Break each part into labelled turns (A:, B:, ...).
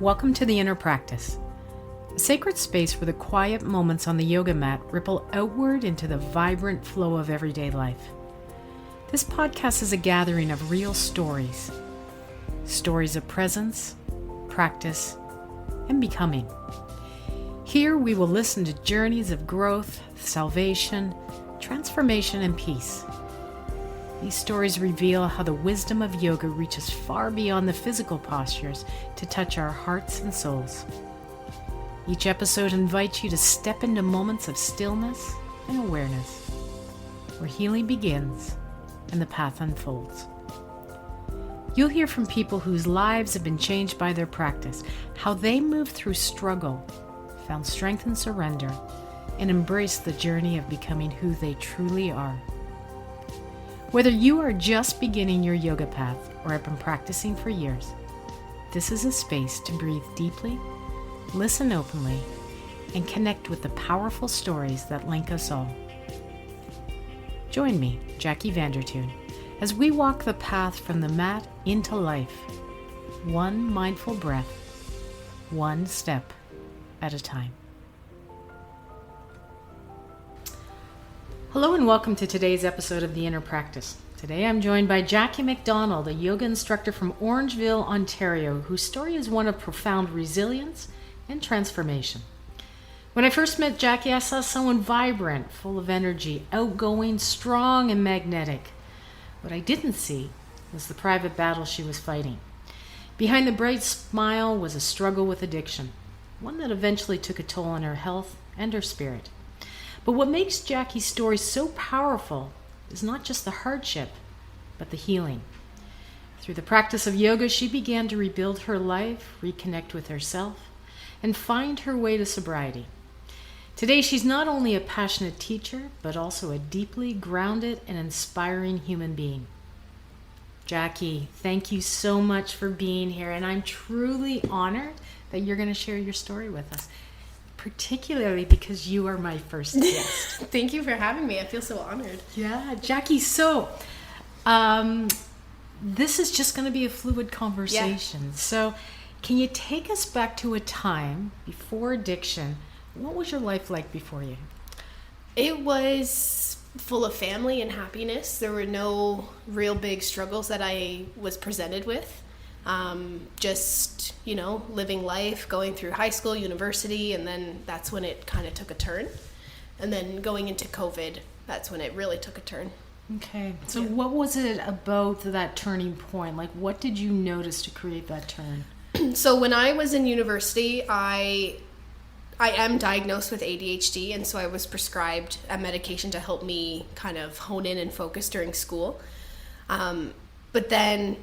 A: Welcome to the Inner Practice, a sacred space where the quiet moments on the yoga mat ripple outward into the vibrant flow of everyday life. This podcast is a gathering of real stories of presence, practice, and becoming. Here we will listen to journeys of growth, salvation, transformation, and peace. These stories reveal how the wisdom of yoga reaches far beyond the physical postures to touch our hearts and souls. Each episode invites you to step into moments of stillness and awareness, where healing begins and the path unfolds. You'll hear from people whose lives have been changed by their practice, how they moved through struggle, found strength in surrender, and embraced the journey of becoming who they truly are. Whether you are just beginning your yoga path or have been practicing for years, this is a space to breathe deeply, listen openly, and connect with the powerful stories that link us all. Join me, Jackie Vandertuin, as we walk the path from the mat into life, one mindful breath, one step at a time. Hello and welcome to today's episode of The Inner Practice. Today I'm joined by Jackie MacDonald, a yoga instructor from Orangeville, Ontario, whose story is one of profound resilience and transformation. When I first met Jackie, I saw someone vibrant, full of energy, outgoing, strong, and magnetic. What I didn't see was the private battle she was fighting. Behind the bright smile was a struggle with addiction, one that eventually took a toll on her health and her spirit. But what makes Jackie's story so powerful is not just the hardship, but the healing. Through the practice of yoga, she began to rebuild her life, reconnect with herself, and find her way to sobriety. Today, she's not only a passionate teacher, but also a deeply grounded and inspiring human being. Jackie, thank you so much for being here, and I'm truly honored that you're going to share your story with us. Particularly because you are my first guest.
B: Thank you for having me. I feel so honored.
A: Yeah, Jackie, so this is just going to be a fluid conversation. Yeah. So can you take us back to a time before addiction? What was your life like before you?
B: It was full of family and happiness. There were no real big struggles that I was presented with. Just, living life, going through high school, university, and then that's when it kind of took a turn. And then going into COVID, that's when it really took a turn.
A: Okay. So What was it about that turning point? Like, what did you notice to create that turn?
B: So when I was in university, I am diagnosed with ADHD, and so I was prescribed a medication to help me kind of hone in and focus during school. But then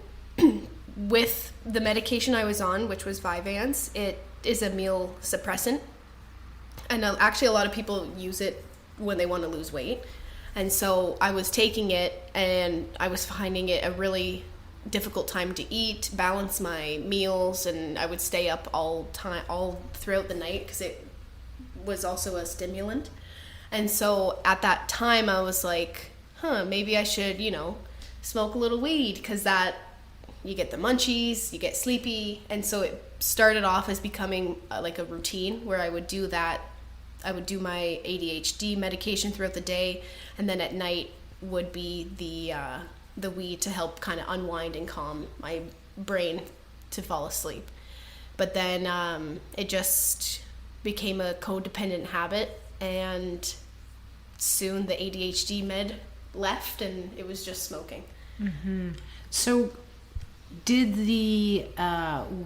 B: with the medication I was on, which was Vyvanse, it is a meal suppressant. And actually a lot of people use it when they want to lose weight. And so I was taking it and I was finding it a really difficult time to eat, balance my meals, and I would stay up all throughout the night because it was also a stimulant. And so at that time I was like, maybe I should, smoke a little weed, because that you get the munchies, you get sleepy. And so it started off as becoming like a routine where I would do that. I would do my ADHD medication throughout the day, and then at night would be the weed to help kind of unwind and calm my brain to fall asleep. But then it just became a codependent habit, and soon the ADHD med left and it was just smoking.
A: Mm-hmm. So did the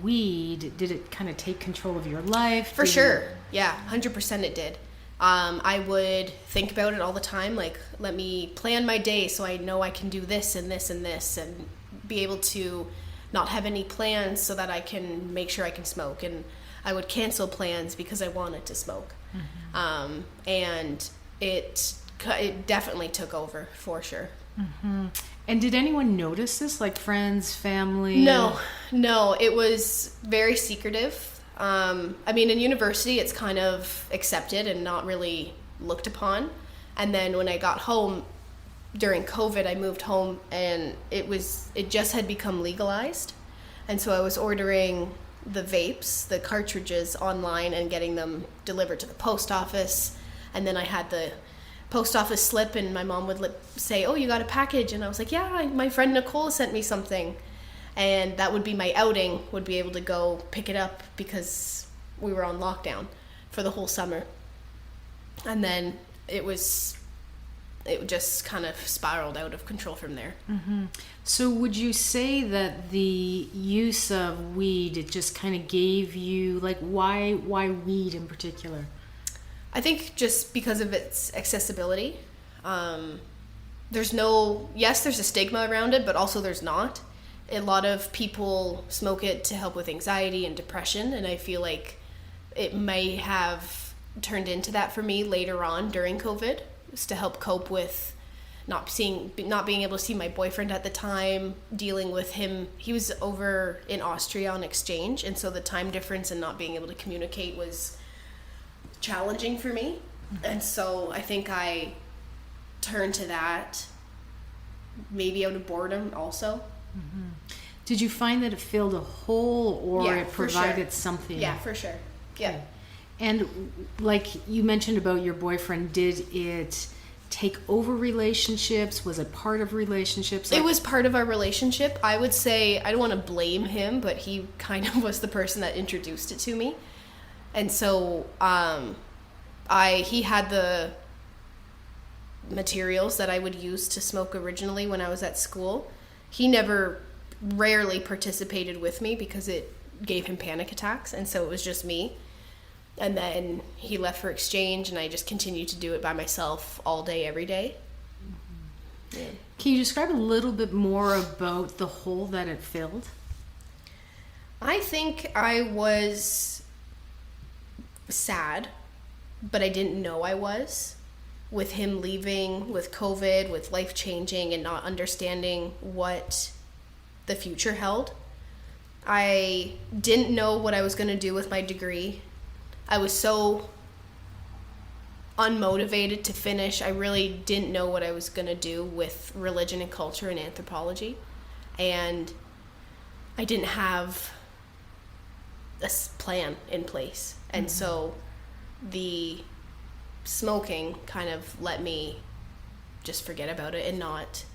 A: weed, did it kind of take control of your life?
B: For sure. Yeah, 100% it did. I would think about it all the time, like, let me plan my day so I know I can do this and this and this, and be able to not have any plans so that I can make sure I can smoke. And I would cancel plans because I wanted to smoke. Mm-hmm. And it definitely took over, for sure.
A: Mm-hmm. And did anyone notice this, like friends, family?
B: No, it was very secretive. In university, it's kind of accepted and not really looked upon. And then when I got home during COVID, I moved home and it just had become legalized. And so I was ordering the vapes, the cartridges online and getting them delivered to the post office. And then I had the post office slip, and my mom would say, "Oh, you got a package?" And I was like, "Yeah, my friend Nicole sent me something." And that would be my outing, would be able to go pick it up because we were on lockdown for the whole summer. And then it just kind of spiraled out of control from there.
A: Mm-hmm. So would you say that the use of weed, it just kind of gave you, like, why weed in particular?
B: I think just because of its accessibility. There's a stigma around it, but also there's not. A lot of people smoke it to help with anxiety and depression, and I feel like it may have turned into that for me later on during COVID, was to help cope with not being able to see my boyfriend at the time, dealing with him. He was over in Austria on exchange, and so the time difference and not being able to communicate was challenging for me. And so I think I turned to that, maybe out of boredom also.
A: Mm-hmm. Did you find that it filled a hole, or it provided something?
B: Yeah, for sure. Yeah.
A: Okay. And like you mentioned about your boyfriend, did it take over relationships? Was it part of relationships?
B: It was part of our relationship. I would say, I don't want to blame him, but he kind of was the person that introduced it to me. And so he had the materials that I would use to smoke originally when I was at school. He rarely participated with me because it gave him panic attacks, and so it was just me. And then he left for exchange, and I just continued to do it by myself all day, every day. Mm-hmm. Yeah.
A: Can you describe a little bit more about the hole that it filled?
B: I think I was sad, but I didn't know I was. With him leaving, with COVID, with life changing, and not understanding what the future held. I didn't know what I was going to do with my degree. I was so unmotivated to finish. I really didn't know what I was going to do with religion and culture and anthropology. And I didn't have a plan in place. And so the smoking kind of let me just forget about it and not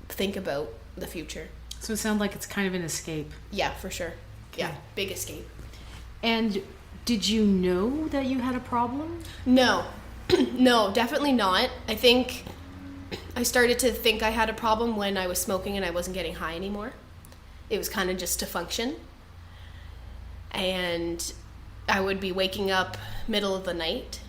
B: think about the future.
A: So it sounds like it's kind of an escape.
B: Yeah, for sure. Yeah, big escape.
A: And did you know that you had a problem?
B: No. No, definitely not. I think I started to think I had a problem when I was smoking and I wasn't getting high anymore. It was kind of just to function. And I would be waking up middle of the night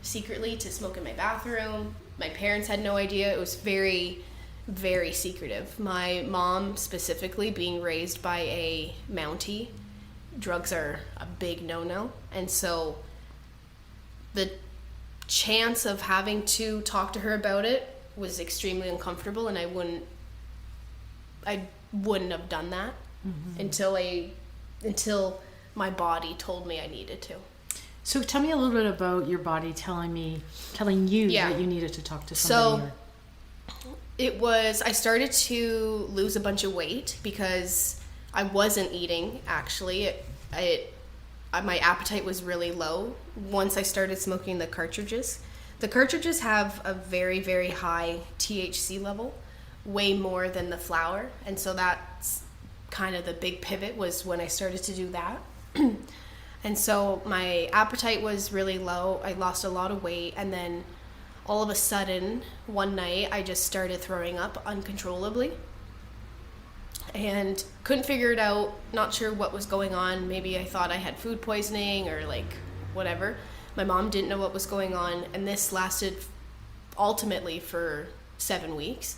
B: secretly to smoke in my bathroom. My parents had no idea. It was very, very secretive. My mom specifically, being raised by a Mountie, drugs are a big no-no. And so the chance of having to talk to her about it was extremely uncomfortable, and I wouldn't have done that until my body told me I needed to.
A: So tell me a little bit about your body telling you that you needed to talk to somebody.
B: I started to lose a bunch of weight because I wasn't eating, actually. My appetite was really low once I started smoking the cartridges. The cartridges have a very, very high THC level, way more than the flower. And so that's kind of the big pivot, was when I started to do that. And so my appetite was really low. I lost a lot of weight, and then all of a sudden, one night, I just started throwing up uncontrollably and couldn't figure it out, not sure what was going on. Maybe I thought I had food poisoning or like whatever. My mom didn't know what was going on, and this lasted ultimately for 7 weeks.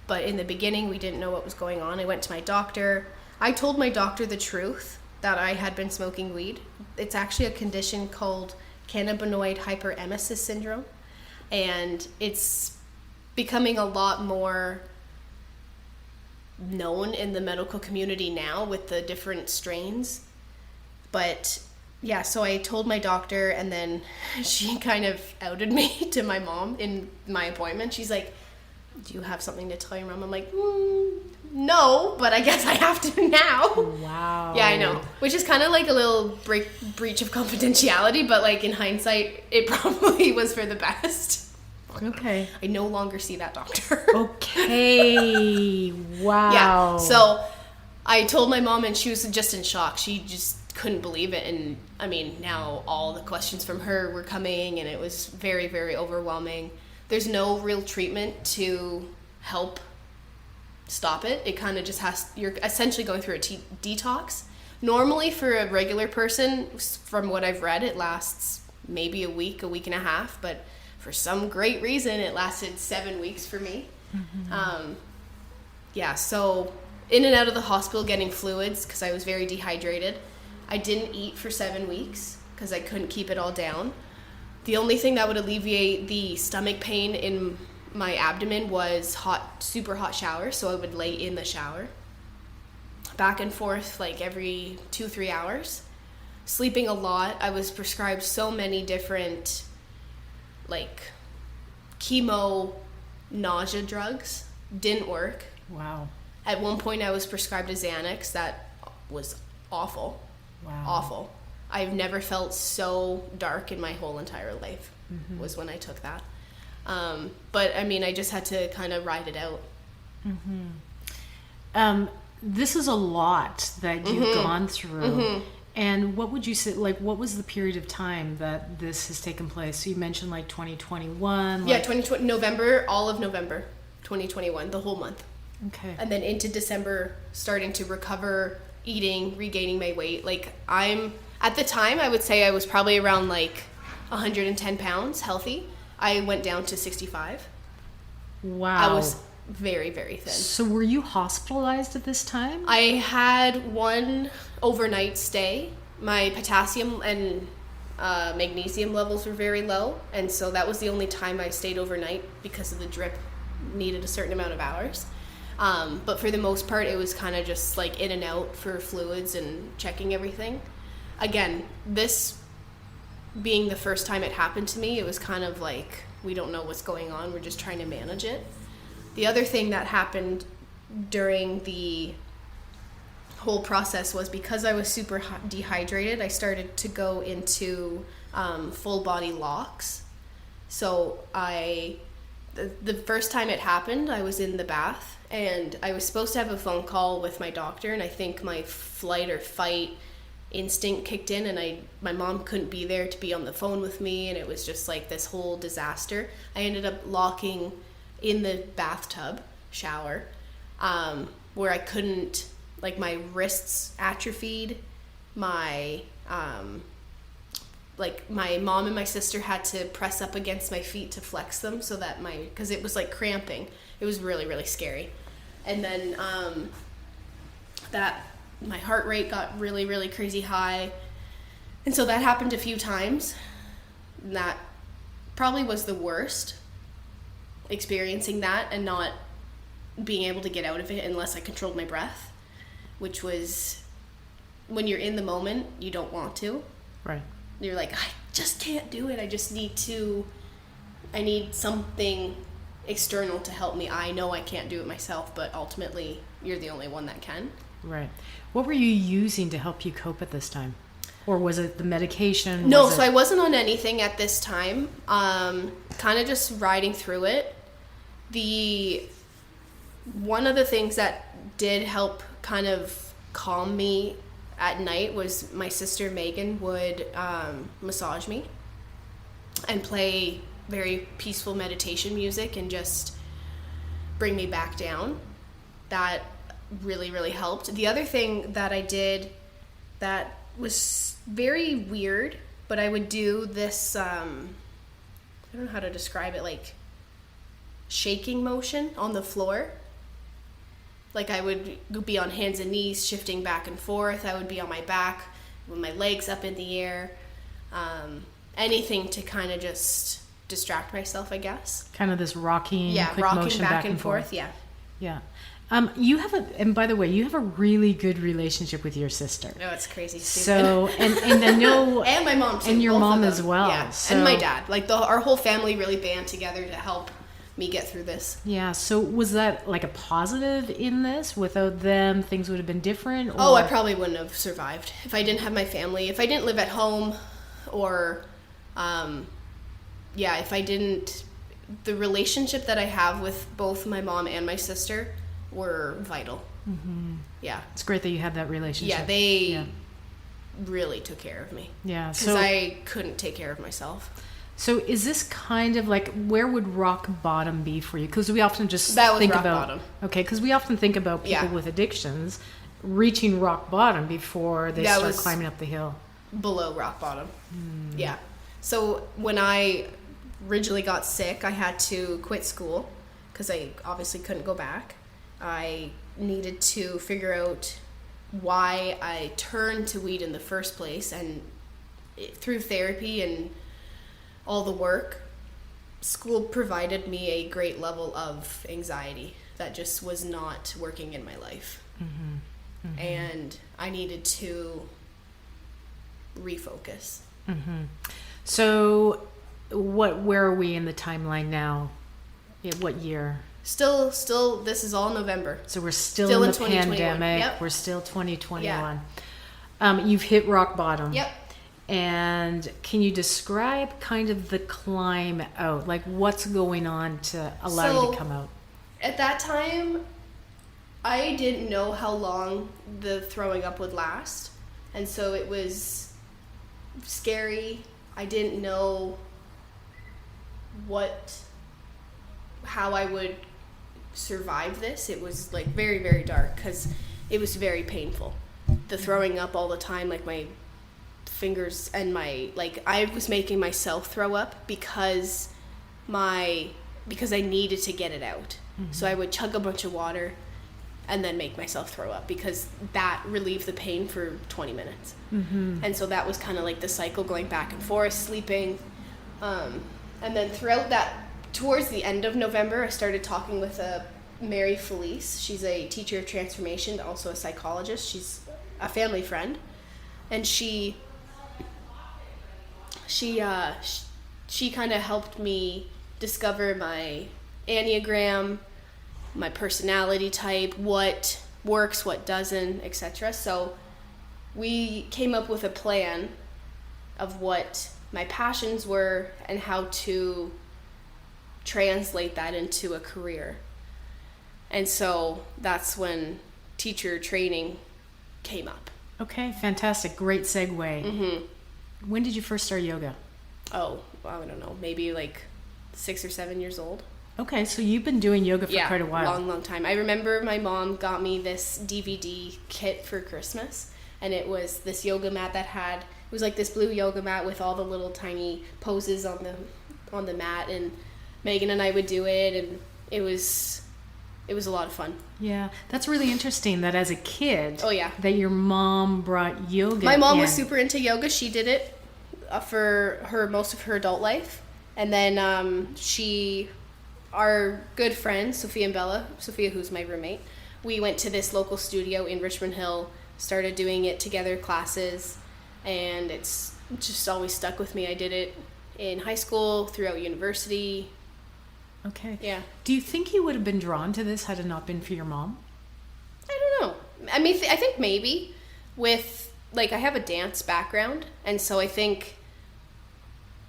B: But in the beginning, we didn't know what was going on. I went to my doctor. I told my doctor the truth, that I had been smoking weed. It's actually a condition called cannabinoid hyperemesis syndrome, and it's becoming a lot more known in the medical community now with the different strains. But yeah, so I told my doctor, and then she kind of outed me to my mom in my appointment. She's like, "Do you have something to tell your mom?" I'm like, no, but I guess I have to now.
A: Wow.
B: Yeah, I know. Which is kind of like a little breach of confidentiality, but like in hindsight, it probably was for the best.
A: Okay.
B: I no longer see that doctor.
A: Okay. Wow.
B: Yeah. So I told my mom and she was just in shock. She just couldn't believe it. And I mean, now all the questions from her were coming and it was very, very overwhelming. There's no real treatment to help stop it. It kind of just you're essentially going through a detox. Normally for a regular person, from what I've read, it lasts maybe a week and a half, but for some great reason, it lasted 7 weeks for me. Mm-hmm. So in and out of the hospital getting fluids because I was very dehydrated. I didn't eat for 7 weeks because I couldn't keep it all down. The only thing that would alleviate the stomach pain in my abdomen was super hot showers, so I would lay in the shower. Back and forth like every 2-3 hours. Sleeping a lot. I was prescribed so many different like chemo nausea drugs. Didn't work.
A: Wow.
B: At one point I was prescribed a Xanax that was awful.
A: Wow.
B: Awful. I've never felt so dark in my whole entire life. Mm-hmm. Was when I took that. But I mean, I just had to kind of ride it out.
A: Mm-hmm. This is a lot that you've gone through. Mm-hmm. And what would you say, like, what was the period of time that this has taken place? So you mentioned, like, 2021.
B: Yeah, 2020, November, all of November, 2021, the whole month.
A: Okay.
B: And then into December, starting to recover, eating, regaining my weight. Like, at the time, I would say I was probably around, like, 110 pounds, healthy. I went down to 65.
A: Wow.
B: I was very, very thin.
A: So were you hospitalized at this time?
B: I had one overnight stay. My potassium and magnesium levels were very low, and so that was the only time I stayed overnight because of the drip needed a certain amount of hours. But for the most part, it was kind of just like in and out for fluids and checking everything. Again, this being the first time it happened to me, it was kind of like, we don't know what's going on, we're just trying to manage it. The other thing that happened during the whole process was because I was super dehydrated, I started to go into full body locks. So the first time it happened, I was in the bath and I was supposed to have a phone call with my doctor, and I think my flight or fight instinct kicked in and my mom couldn't be there to be on the phone with me, and it was just like this whole disaster. I ended up locking in the bathtub shower where I couldn't, like, my wrists atrophied, my my mom and my sister had to press up against my feet to flex them so that because it was like cramping. It was really, really scary. And then that my heart rate got really, really crazy high. And so that happened a few times. And that probably was the worst, experiencing that and not being able to get out of it unless I controlled my breath, which was, when you're in the moment, you don't want to.
A: Right.
B: You're like, I just can't do it. I need something external to help me. I know I can't do it myself, but ultimately you're the only one that can.
A: Right. What were you using to help you cope at this time? Or was it the medication?
B: No, so I wasn't on anything at this time. Kind of just riding through it. One of the things that did help kind of calm me at night was my sister Megan would massage me and play very peaceful meditation music and just bring me back down. That really, really helped. The other thing that I did that was very weird, but I would do this, I don't know how to describe it, like shaking motion on the floor. Like I would be on hands and knees, shifting back and forth. I would be on my back with my legs up in the air. Anything to kind of just distract myself, I guess.
A: Kind of this rocking, quick
B: rocking
A: motion
B: back and forth. Yeah.
A: Yeah. You have and by the way, you have a really good relationship with your sister.
B: No, it's crazy. Stupid.
A: So, and I know,
B: and my mom too,
A: and your mom as well.
B: Yeah,
A: so.
B: And my dad. Like our whole family really band together to help me get through this.
A: Yeah. So was that like a positive in this? Without them, things would have been different? Or?
B: Oh, I probably wouldn't have survived if I didn't have my family. If I didn't live at home, or, if I didn't, the relationship that I have with both my mom and my sister were vital. Mm-hmm. Yeah.
A: It's great that you had that relationship.
B: Yeah, they really took care of me.
A: Yeah.
B: Because I couldn't take care of myself.
A: So is this kind of like, where would rock bottom be for you? Because we often just think
B: rock
A: about
B: bottom.
A: Okay, because we often think about people with addictions reaching rock bottom before they start climbing up the hill.
B: Below rock bottom. Yeah. So when I originally got sick, I had to quit school because I obviously couldn't go back. I needed to figure out why I turned to weed in the first place, and through therapy and all the work, school provided me a great level of anxiety that just was not working in my life. Mm-hmm. Mm-hmm. And I needed to refocus.
A: Mm-hmm. So where are we in the timeline now? What year?
B: Still, this is all November.
A: So we're still in the pandemic.
B: Yep.
A: We're still 2021. Yeah. You've hit rock bottom.
B: Yep.
A: And can you describe kind of the climb out? Like, what's going on to allow you to come out?
B: At that time, I didn't know how long the throwing up would last. And so it was scary. I didn't know how I would survive this. It was like very, very dark because it was very painful. The throwing up all the time, like my fingers and I was making myself throw up because I needed to get it out. Mm-hmm. So I would chug a bunch of water and then make myself throw up because that relieved the pain for 20 minutes. Mm-hmm. And so that was kind of like the cycle, going back and forth, sleeping. And then throughout that, towards the end of November, I started talking with Mary Felice. She's a teacher of transformation, also a psychologist. She's a family friend. And she kind of helped me discover my Enneagram, my personality type, what works, what doesn't, etc. So we came up with a plan of what my passions were and how to translate that into a career. And so that's when teacher training came up.
A: Okay, fantastic. Great segue.
B: Mm-hmm.
A: When did you first start yoga?
B: Oh, I don't know, maybe like 6 or 7 years old.
A: Okay, so you've been doing yoga for quite a while.
B: Long time. I remember my mom got me this DVD kit for Christmas, and it was this yoga mat it was like this blue yoga mat with all the little tiny poses on the mat, and Megan and I would do it, and it was a lot of fun.
A: Yeah, that's really interesting that as a kid,
B: that
A: your mom brought yoga.
B: My mom was super into yoga. She did it for most of her adult life, and then our good friends, Sophia and Bella, Sophia, who's my roommate, we went to this local studio in Richmond Hill, started doing it together, classes, and it's just always stuck with me. I did it in high school, throughout university.
A: Okay.
B: Yeah.
A: Do you think you would have been drawn to this had it not been for your mom?
B: I don't know. I mean, I think maybe with, I have a dance background, and so I think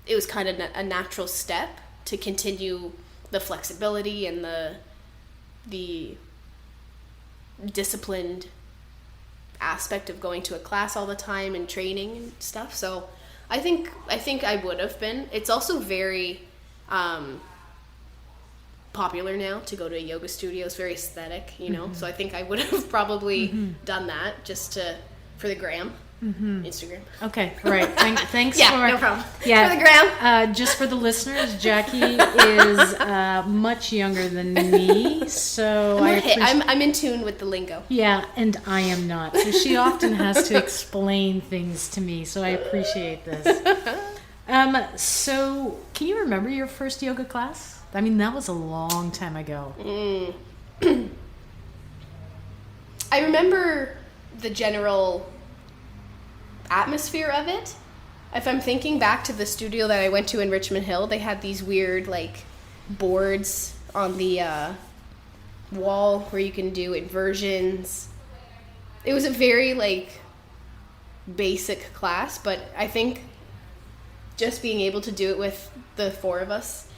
B: it was kind of a natural step to continue the flexibility and the disciplined aspect of going to a class all the time and training and stuff. So I think I would have been. It's also very popular now to go to a yoga studio. It's very aesthetic, Mm-hmm. So I think I would have probably done that just for the gram. Mm-hmm. Instagram.
A: Okay, right. Thanks
B: no problem.
A: Yeah,
B: for the gram.
A: Just for the listeners, Jackie is much younger than me, so
B: I'm in tune with the lingo.
A: Yeah, and I am not. So she often has to explain things to me, so I appreciate this. So can you remember your first yoga class? I mean, that was a long time ago.
B: I remember the general atmosphere of it. If I'm thinking back to the studio that I went to in Richmond Hill, they had these weird boards on the wall where you can do inversions. It was a very like basic class, but I think just being able to do it with the four of us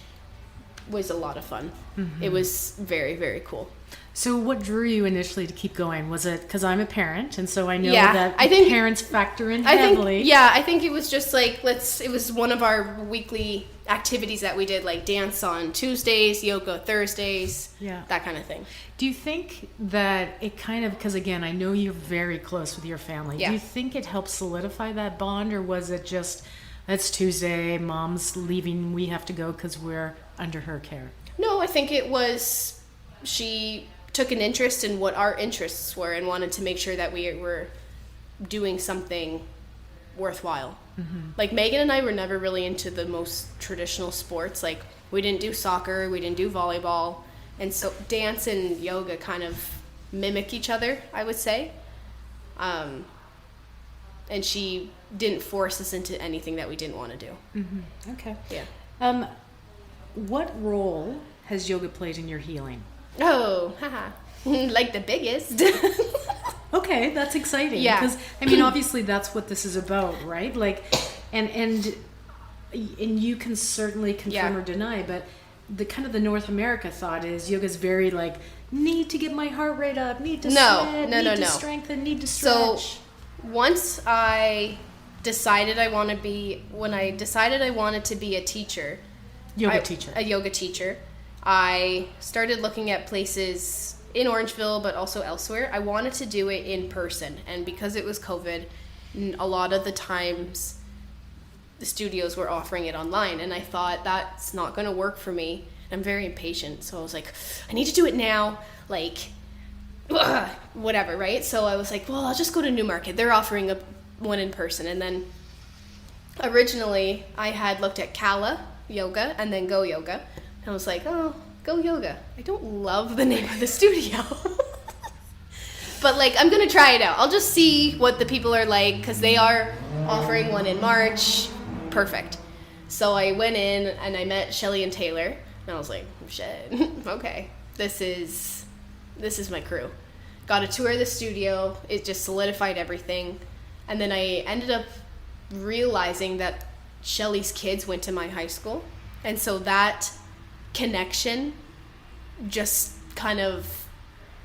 B: was a lot of fun. Mm-hmm. It was very, very cool.
A: So what drew you initially to keep going? Was it because I'm a parent, and so I know that parents factor in heavily?
B: I think it was just like, it was one of our weekly activities that we did, like dance on Tuesdays, yoga Thursdays, that kind of thing.
A: Do you think that it kind of, because again, I know you're very close with your family. Yeah. Do you think it helped solidify that bond, or was it just, it's Tuesday, mom's leaving, we have to go because we're under her care?
B: No, I think it was, she took an interest in what our interests were and wanted to make sure that we were doing something worthwhile. Mm-hmm. Like Megan and I were never really into the most traditional sports. Like we didn't do soccer, we didn't do volleyball. And so dance and yoga kind of mimic each other, I would say. And she didn't force us into anything that we didn't want to do.
A: Mm-hmm. Okay.
B: Yeah.
A: What role has yoga played in your healing?
B: Oh, haha. Like the biggest.
A: Okay, that's exciting.
B: Yeah.
A: Because, I mean, obviously that's what this is about, right? Like, and you can certainly confirm or deny, but the kind of the North America thought is yoga's very like, need to get my heart rate up, need to sweat, need to strengthen, need to stretch.
B: So once I decided I wanted to be a teacher, a yoga teacher, I started looking at places in Orangeville, but also elsewhere. I wanted to do it in person, and because it was COVID, a lot of the times the studios were offering it online, and I thought that's not going to work for me. I'm very impatient, so I was like, I need to do it now, like, whatever, right? So I was like, well, I'll just go to Newmarket. They're offering one in person, and then originally I had looked at Kala Yoga and then Go Yoga. I was like, oh, Go Yoga. I don't love the name of the studio. But, like, I'm going to try it out. I'll just see what the people are like, because they are offering one in March. Perfect. So I went in, and I met Shelly and Taylor, and I was like, shit, okay. This is my crew. Got a tour of the studio. It just solidified everything. And then I ended up realizing that Shelly's kids went to my high school. And so that connection just kind of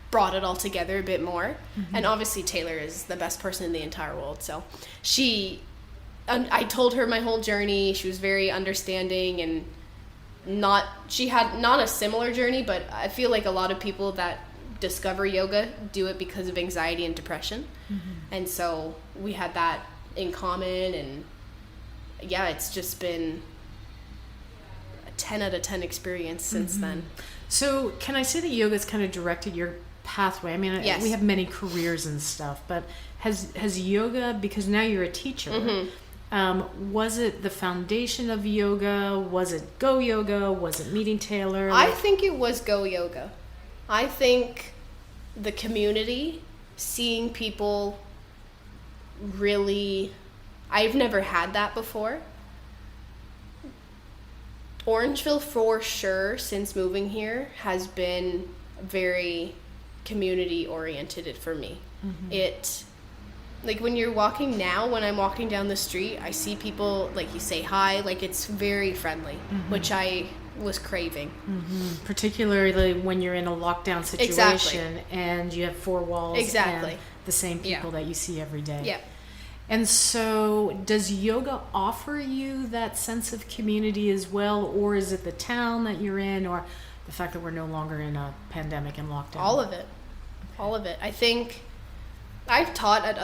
B: brought it all together a bit more. Mm-hmm. And obviously Taylor is the best person in the entire world, so I told her my whole journey. She was very understanding, and she had not a similar journey, but I feel like a lot of people that discover yoga do it because of anxiety and depression. Mm-hmm. And so we had that in common, and it's just been 10 out of 10 experience since then.
A: So can I say that yoga's kind of directed your pathway? I mean,
B: yes.
A: We have many careers and stuff, but has yoga, because now you're a teacher, was it the foundation of yoga? Was it Go Yoga? Was it meeting Taylor?
B: I think it was Go Yoga. I think the community, seeing people really, I've never had that before. Orangeville, for sure, since moving here, has been very community-oriented for me. Mm-hmm. Like, when you're walking now, when I'm walking down the street, I see people, like, you say hi, like, it's very friendly, which I was craving. Mm-hmm.
A: Particularly when you're in a lockdown situation and you have four walls and the same people that you see every day.
B: Yeah.
A: And so does yoga offer you that sense of community as well, or is it the town that you're in, or the fact that we're no longer in a pandemic and lockdown?
B: All of it. Okay. All of it. I think I've taught at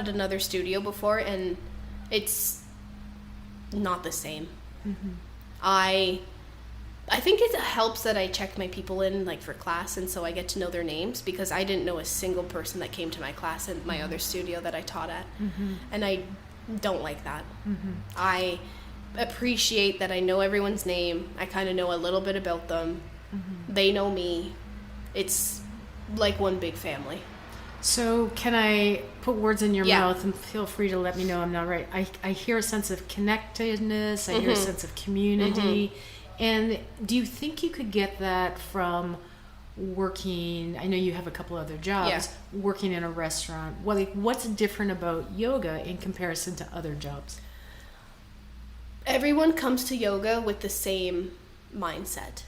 B: another studio before, and it's not the same. Mm-hmm. I think it helps that I check my people in, like, for class, and so I get to know their names, because I didn't know a single person that came to my class in my other studio that I taught at. Mm-hmm. And I don't like that. Mm-hmm. I appreciate that I know everyone's name. I kind of know a little bit about them. Mm-hmm. They know me. It's like one big family.
A: So can I put words in your mouth, and feel free to let me know I'm not right? I hear a sense of connectedness. I hear a sense of community. And do you think you could get that from working, I know you have a couple other jobs, working in a restaurant? Well, like, what's different about yoga in comparison to other jobs?
B: Everyone comes to yoga with the same mindset,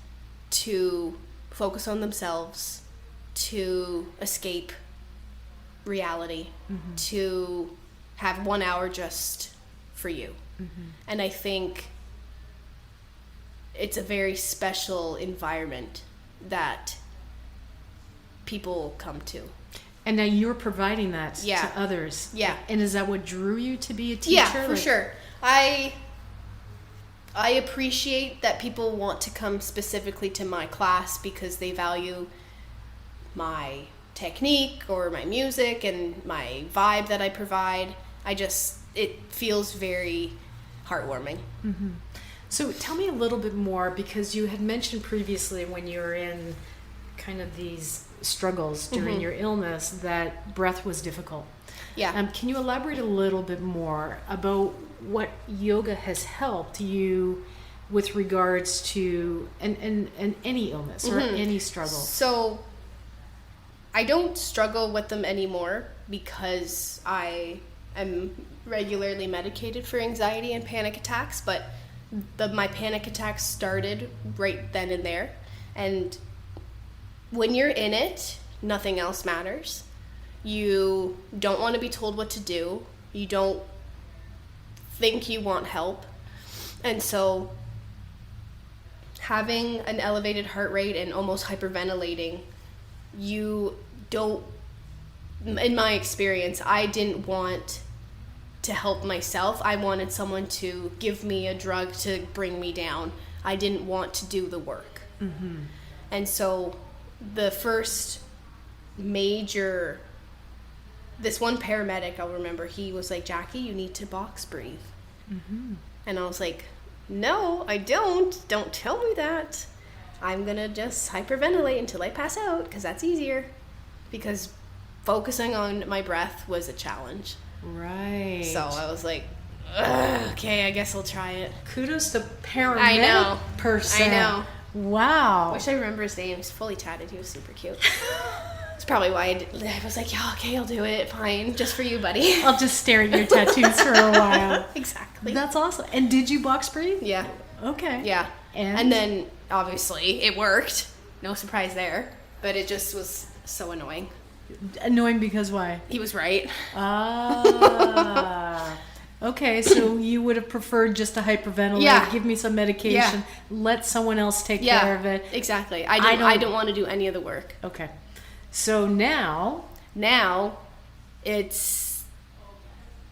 B: to focus on themselves, to escape reality, to have 1 hour just for you. And I think it's a very special environment that people come to.
A: And now you're providing that to others.
B: Yeah.
A: And is that what drew you to be a teacher?
B: Yeah, for sure. I appreciate that people want to come specifically to my class because they value my technique or my music and my vibe that I provide. It feels very heartwarming.
A: So tell me a little bit more, because you had mentioned previously when you were in kind of these struggles during your illness that breath was difficult.
B: Yeah.
A: Can you elaborate a little bit more about what yoga has helped you with regards to and any illness or any struggle?
B: So I don't struggle with them anymore because I am regularly medicated for anxiety and panic attacks, but my panic attacks started right then and there. And when you're in it, nothing else matters. You don't want to be told what to do. You don't think you want help. And so having an elevated heart rate and almost hyperventilating, you don't, in my experience, I didn't want to help myself. I wanted someone to give me a drug to bring me down. I didn't want to do the work. And so the first major, this one paramedic, I'll remember, he was like, Jackie, you need to box breathe. And I was like, no, I don't. Don't tell me that. I'm going to just hyperventilate until I pass out because that's easier. Because focusing on my breath was a challenge.
A: Right.
B: So I was like, okay, I guess I'll try it.
A: Kudos to paramedic person.
B: I know.
A: Wow.
B: Wish I remember his name. He's fully tatted. He was super cute. It's probably why I was like, yeah, okay, I'll do it. Fine. Just for you, buddy.
A: I'll just stare at your tattoos for a while.
B: Exactly.
A: That's awesome. And did you box breathe?
B: Yeah.
A: Okay.
B: Yeah.
A: And
B: then, obviously, it worked. No surprise there. But it just was so annoying.
A: Annoying because why?
B: He was right.
A: Okay, so you would have preferred just to hyperventilate, give me some medication, let someone else take care of it.
B: Exactly. I don't want to do any of the work.
A: Okay. So now
B: it's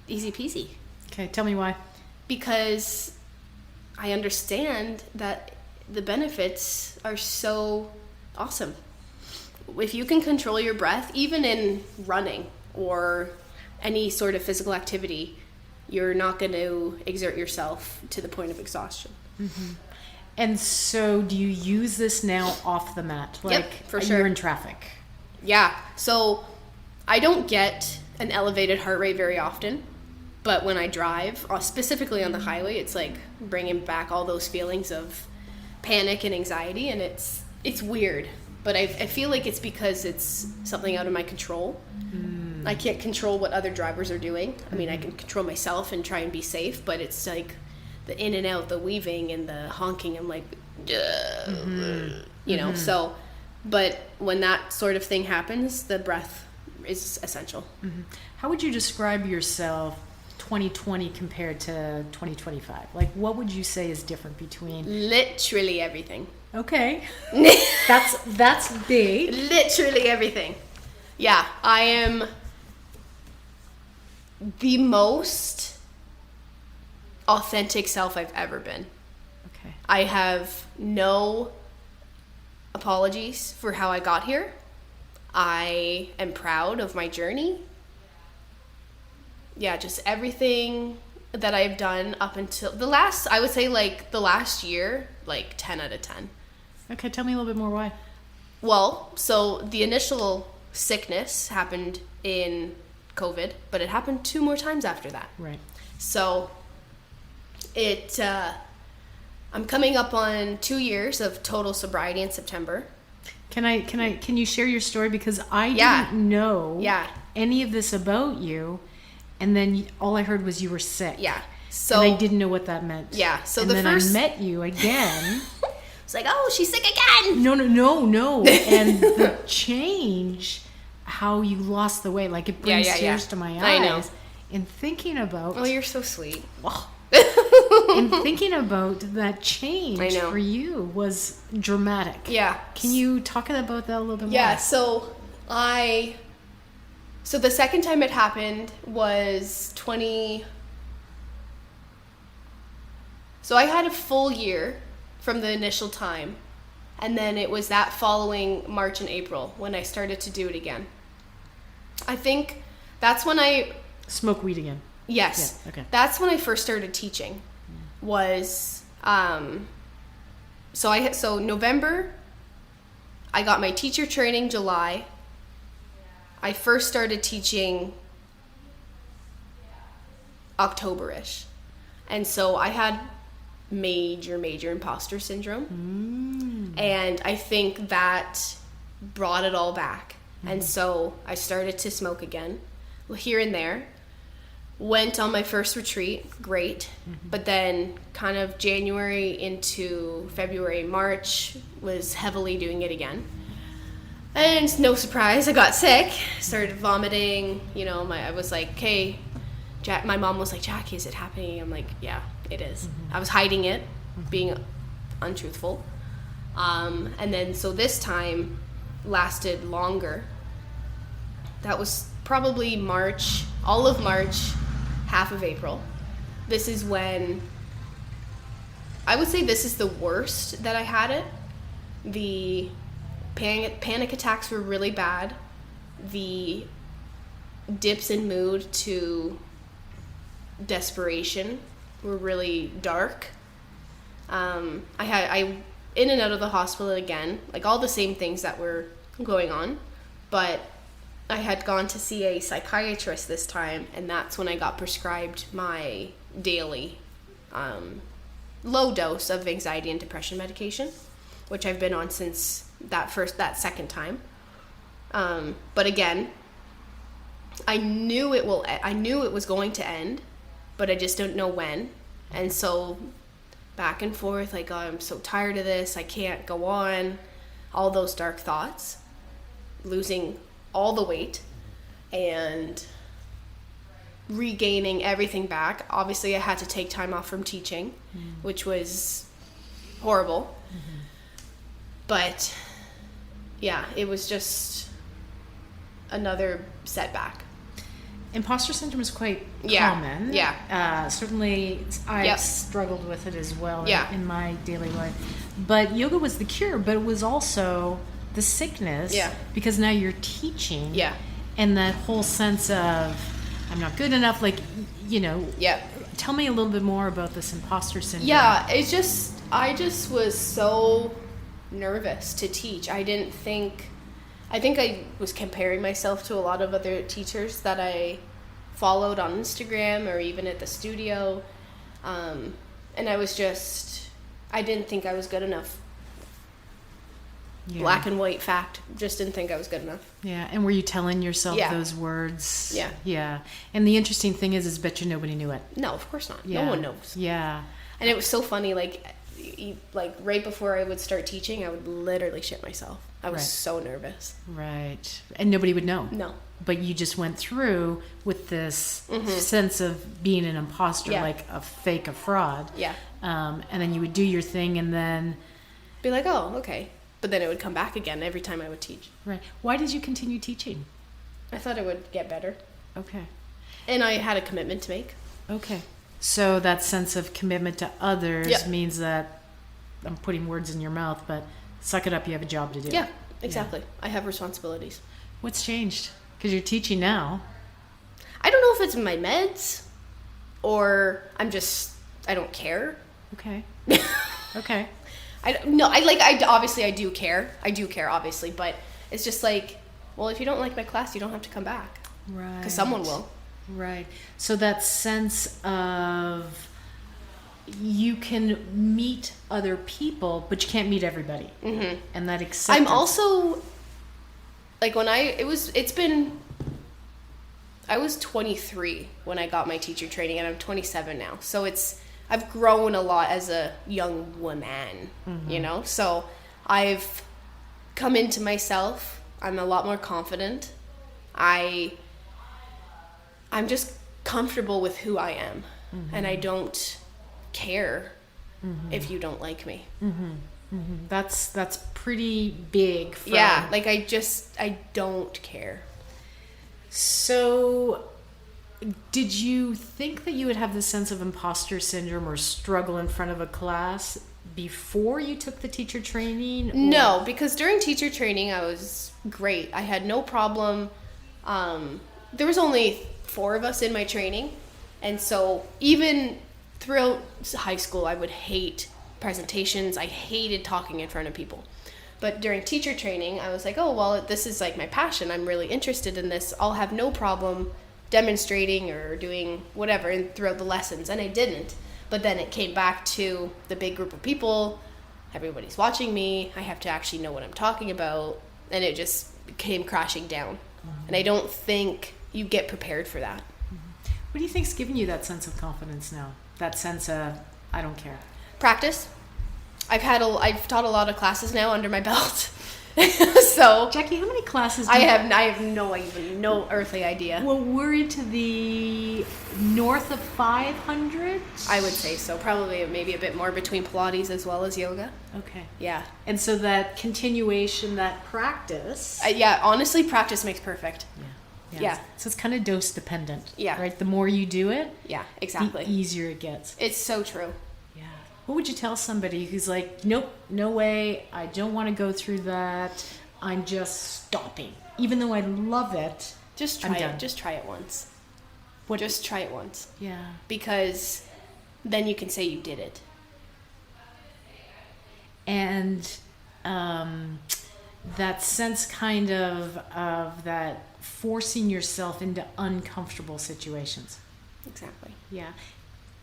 B: easy peasy.
A: Okay, tell me why.
B: Because I understand that the benefits are so awesome. If you can control your breath, even in running or any sort of physical activity, you're not going to exert yourself to the point of exhaustion.
A: And so do you use this now off the mat? Like,
B: for sure.
A: You're in traffic.
B: Yeah. So I don't get an elevated heart rate very often, but when I drive, specifically on the highway, it's like bringing back all those feelings of panic and anxiety, and it's weird. But I feel like it's because it's something out of my control. I can't control what other drivers are doing. I mean, I can control myself and try and be safe, but it's like the in and out, the weaving and the honking. I'm like, you know, so, but when that sort of thing happens, the breath is essential.
A: How would you describe yourself 2020 compared to 2025? Like, what would you say is different between?
B: Literally everything.
A: Okay. That's big.
B: Literally everything. Yeah, I am the most authentic self I've ever been.
A: Okay.
B: I have no apologies for how I got here. I am proud of my journey. Yeah, just everything that I've done up until I would say like the last year, like 10 out of 10.
A: Okay, tell me a little bit more why.
B: Well, so the initial sickness happened in COVID, but it happened 2 more times after that.
A: Right.
B: So I'm coming up on 2 years of total sobriety in September.
A: Can you share your story? Because I
B: Yeah.
A: didn't know
B: Yeah.
A: any of this about you. And then all I heard was you were sick.
B: Yeah. So
A: and I didn't know what that meant.
B: Yeah. So
A: and
B: the
A: then
B: first...
A: I met you again.
B: It's like, oh, she's sick again.
A: No. And the change, how you lost the weight, like it brings tears to my eyes.
B: I know.
A: In thinking about...
B: Oh, you're so sweet.
A: In thinking about that change for you was dramatic.
B: Yeah.
A: Can you talk about that a little bit more?
B: Yeah, so the second time it happened was So I had a full year from the initial time, and then it was that following March and April when I started to do it again. I think that's when I...
A: Smoke weed again.
B: Yes.
A: Yeah, okay.
B: That's when I first started teaching. Was so November, I got my teacher training July. I first started teaching October-ish. And so I had major imposter syndrome. And I think that brought it all back. And so I started to smoke again, here and there. Went on my first retreat, great. But then kind of January into February, March, was heavily doing it again. And no surprise, I got sick, started vomiting. I was like, okay, my mom was like, Jackie, is it happening? I'm like, yeah, it is. I was hiding it, being untruthful. And then, so this time lasted longer. That was probably March, all of March, half of April. This is when, I would say this is the worst that I had it. The panic attacks were really bad. The dips in mood to desperation were really dark. I in and out of the hospital again, like all the same things that were going on, but I had gone to see a psychiatrist this time, and that's when I got prescribed my daily low dose of anxiety and depression medication, which I've been on since that second time. But again, I knew it was going to end, but I just don't know when. And so back and forth, like, oh, I'm so tired of this, I can't go on, all those dark thoughts, losing all the weight and regaining everything back. Obviously I had to take time off from teaching, which was horrible. But yeah, it was just another setback.
A: Imposter syndrome is quite common.
B: Yeah.
A: Certainly I've struggled with it as well in my daily life. But yoga was the cure, but it was also the sickness, because now you're teaching, and that whole sense of I'm not good enough, like, tell me a little bit more about this imposter syndrome.
B: I just was so nervous to teach. I think I was comparing myself to a lot of other teachers that I followed on Instagram or even at the studio, and I didn't think I was good enough. Black and white fact. Just didn't think I was good enough.
A: Yeah. And were you telling yourself those words?
B: Yeah.
A: Yeah. And the interesting thing is bet you nobody knew it.
B: No, of course not. No one knows.
A: Yeah.
B: And it was so funny, like right before I would start teaching, I would literally shit myself. I was so nervous.
A: Right. And nobody would know.
B: No.
A: But you just went through with this sense of being an imposter, like a fake, a fraud.
B: Yeah.
A: And then you would do your thing and then
B: be like, oh, okay. But then it would come back again every time I would teach.
A: Right. Why did you continue teaching?
B: I thought it would get better.
A: Okay.
B: And I had a commitment to make.
A: Okay. So that sense of commitment to others means that, I'm putting words in your mouth, but suck it up, you have a job to do.
B: Yeah, exactly. Yeah. I have responsibilities.
A: What's changed? Because you're teaching now.
B: I don't know if it's my meds or I don't care.
A: Okay. Okay.
B: I do care. I do care, obviously, but it's just like, well, if you don't like my class, you don't have to come back.
A: Right.
B: Because someone will.
A: Right. So that sense of you can meet other people, but you can't meet everybody. Mm-hmm. And that acceptance.
B: I'm also, like, I was 23 when I got my teacher training, and I'm 27 now. So I've grown a lot as a young woman, you know? So I've come into myself. I'm a lot more confident. I'm just comfortable with who I am. And I don't care if you don't like me.
A: That's pretty big.
B: Yeah, like I don't care.
A: So, did you think that you would have this sense of imposter syndrome or struggle in front of a class before you took the teacher training?
B: No, because during teacher training, I was great. I had no problem. There was only 4 of us in my training. And so even throughout high school, I would hate presentations. I hated talking in front of people. But during teacher training, I was like, oh, well, this is like my passion. I'm really interested in this. I'll have no problem demonstrating or doing whatever throughout the lessons. And I didn't. But then it came back to the big group of people. Everybody's watching me. I have to actually know what I'm talking about. And it just came crashing down. And I don't think you get prepared for that.
A: What do you think's giving you that sense of confidence now? That sense of, I don't care?
B: Practice. I've taught a lot of classes now under my belt. So
A: Jackie, how many classes
B: I have no earthly idea.
A: Well, we're into the north of 500?
B: I would say so. Probably maybe a bit more between Pilates as well as yoga.
A: Okay.
B: Yeah.
A: And so that continuation, that practice.
B: Yeah, honestly, practice makes perfect. Yeah.
A: So it's kind of dose dependent.
B: Yeah.
A: Right? The more you do it,
B: yeah, exactly,
A: the easier it gets.
B: It's so true.
A: Yeah. What would you tell somebody who's like, nope, no way, I don't want to go through that. I'm just stopping. Even though I love it,
B: just try it. Just try it once. Just try it once.
A: Yeah.
B: Because then you can say you did it.
A: And that sense kind of that forcing yourself into uncomfortable situations.
B: Exactly.
A: Yeah.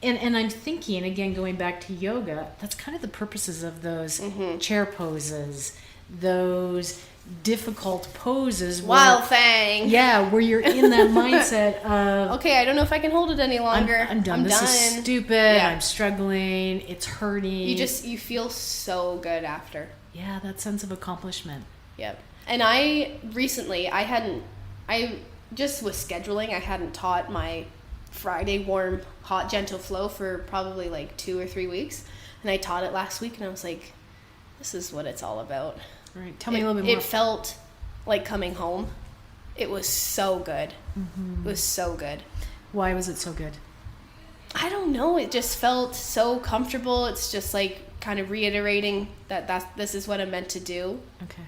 A: And I'm thinking, again, going back to yoga, that's kind of the purposes of those chair poses, those difficult poses.
B: Wild thing.
A: Yeah, where you're in that mindset of...
B: Okay, I don't know if I can hold it any longer.
A: I'm done. This is stupid. Yeah. I'm struggling. It's hurting.
B: You feel so good after.
A: Yeah, that sense of accomplishment.
B: Yep. And recently, I just with scheduling, I hadn't taught my Friday warm, hot, gentle flow for probably like 2 or 3 weeks. And I taught it last week and I was like, this is what it's all about.
A: Right. Tell me a little bit more.
B: It felt like coming home. It was so good. It was so good.
A: Why was it so good?
B: I don't know. It just felt so comfortable. It's just like kind of reiterating that this is what I'm meant to do.
A: Okay.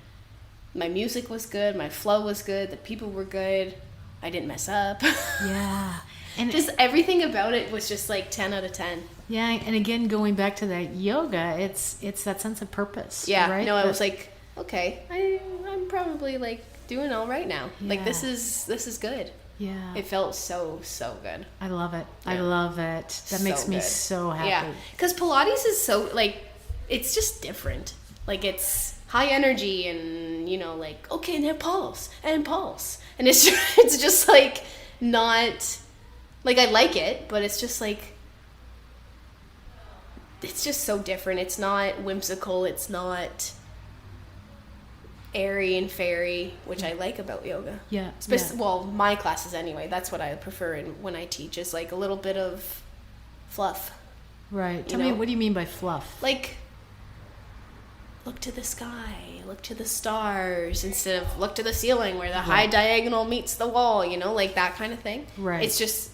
B: My music was good. My flow was good. The people were good. I didn't mess up.
A: Yeah.
B: And just everything about it was just like 10 out of 10.
A: Yeah. And again, going back to that yoga, it's that sense of purpose.
B: Yeah.
A: Right?
B: No, I was like, okay, I'm probably like doing all right now. Yeah. Like this is good.
A: Yeah.
B: It felt so good.
A: I love it.
B: Yeah.
A: I love it. That makes me so happy.
B: Yeah. Because Pilates is so like, it's just different. Like it's high energy and, you know, like, okay, now pulse. And it's just like not, like I like it, but it's just like, it's just so different. It's not whimsical. It's not airy and fairy, which I like about yoga.
A: Yeah.
B: Well, my classes anyway. That's what I prefer when I teach is like a little bit of fluff.
A: Right. Tell me, what do you mean by fluff?
B: Like, look to the sky, look to the stars, instead of look to the ceiling where the high diagonal meets the wall, you know, like that kind of thing.
A: Right.
B: It's just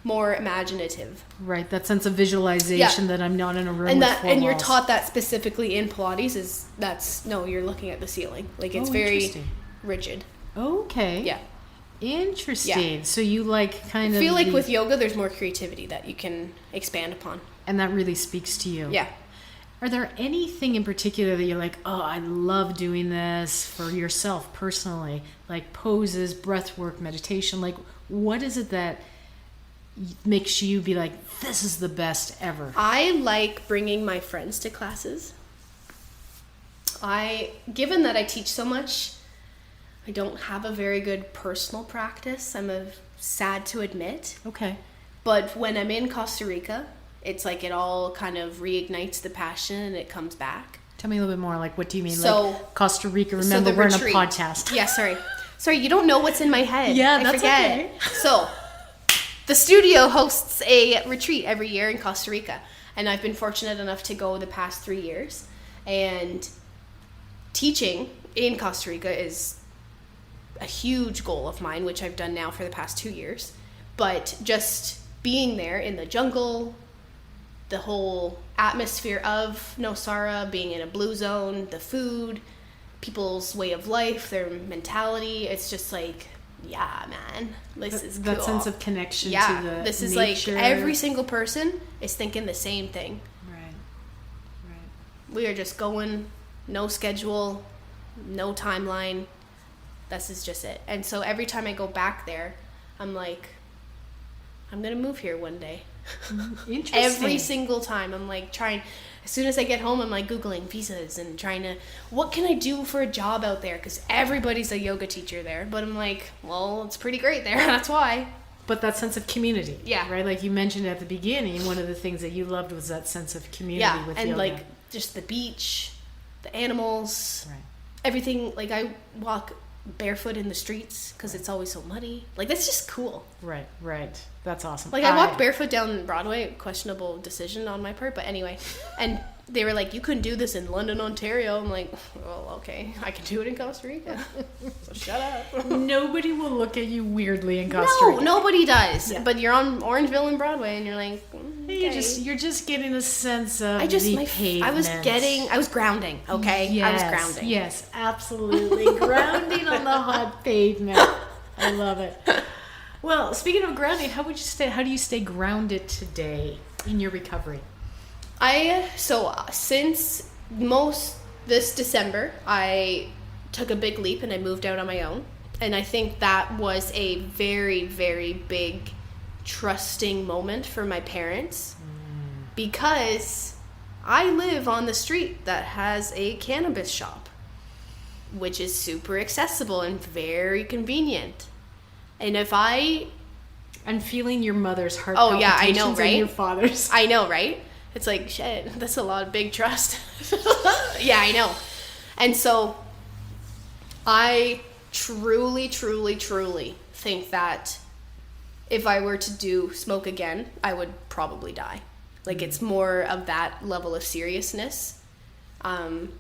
B: more imaginative.
A: Right. That sense of visualization that I'm not in a room with four
B: and you're
A: walls.
B: taught that specifically in Pilates you're looking at the ceiling. Like it's very rigid.
A: Okay.
B: Yeah.
A: Interesting. Yeah. So you like kind of
B: I feel like with yoga there's more creativity that you can expand upon.
A: And that really speaks to you.
B: Yeah.
A: Are there anything in particular that you're like, oh, I love doing this for yourself personally? Like poses, breath work, meditation? Like what is it that makes you be like, this is the best ever?
B: I like bringing my friends to classes. Given that I teach so much, I don't have a very good personal practice. Sad to admit.
A: Okay.
B: But when I'm in Costa Rica, it's like it all kind of reignites the passion and it comes back.
A: Tell me a little bit more. Like, what do you mean?
B: So,
A: like Costa Rica, remember, we're retreat. In a podcast.
B: Yeah, sorry. Sorry, you don't know what's in my head.
A: Yeah,
B: I
A: that's
B: forget.
A: okay.
B: So, the studio hosts a retreat every year in Costa Rica. And I've been fortunate enough to go the past 3 years. And teaching in Costa Rica is a huge goal of mine, which I've done now for the past 2 years. But just being there in the jungle, the whole atmosphere of Nosara, being in a blue zone, the food, people's way of life, their mentality, it's just like, yeah, man, this is cool.
A: That sense of connection to the
B: this is
A: nature.
B: Like every single person is thinking the same thing.
A: Right.
B: We are just going, no schedule, no timeline. This is just it. And so every time I go back there, I'm like, I'm going to move here one day.
A: Interesting.
B: Every single time I'm like trying, as soon as I get home, I'm like Googling visas and trying to, what can I do for a job out there? Because everybody's a yoga teacher there. But I'm like, well, it's pretty great there. That's why.
A: But that sense of community.
B: Yeah.
A: Right? Like you mentioned at the beginning, one of the things that you loved was that sense of community with
B: and
A: yoga.
B: like just the beach, the animals, everything. Like I walk barefoot in the streets because it's always so muddy. Like that's just cool.
A: Right. That's awesome.
B: Like I walked barefoot down Broadway, questionable decision on my part, but anyway. And they were like, you couldn't do this in London, Ontario. I'm like, well, okay, I can do it in Costa Rica. So shut up.
A: Nobody will look at you weirdly in Costa Rica.
B: No, nobody does. Yeah. But you're on Orangeville and Broadway, and you're like, okay.
A: You're just getting a sense of
B: pavement. I was grounding, okay?
A: Yes,
B: I was grounding.
A: Yes, absolutely. Grounding on the hot pavement. I love it. Well, speaking of grounding, how do you stay grounded today in your recovery? Since this December, I took a big leap and I moved out on my own. And I think that was a very, very big trusting moment for my parents because I live on the street that has a cannabis shop, which is super accessible and very convenient. And if I'm feeling your mother's heart palpitations
B: I know, right?
A: And your father's.
B: I know, right? It's like, shit, that's a lot of big trust. Yeah, I know. And so I truly, truly, truly think that if I were to smoke again, I would probably die. Like, it's more of that level of seriousness. And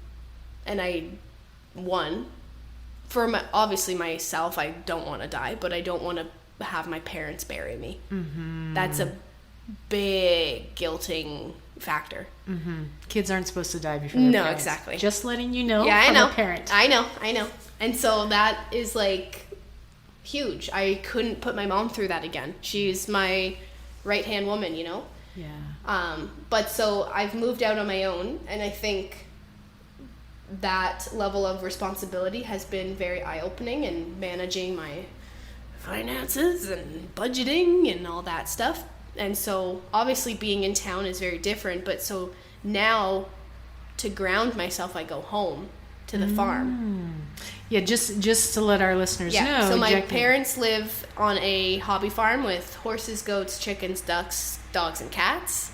B: obviously myself, I don't want to die, but I don't want to have my parents bury me. Mm-hmm. That's a big guilting factor.
A: Mm-hmm. Kids aren't supposed to die before their parents.
B: No, exactly.
A: Just letting you know.
B: Yeah, I know.
A: A parent.
B: I know. And so that is like huge. I couldn't put my mom through that again. She's my right-hand woman, you know?
A: Yeah.
B: But so I've moved out on my own, and I think that level of responsibility has been very eye-opening in managing my finances and budgeting and all that stuff. And so obviously being in town is very different, but so now to ground myself, I go home to the farm.
A: Yeah, just to let our listeners know.
B: So my parents live on a hobby farm with horses, goats, chickens, ducks, dogs, and cats.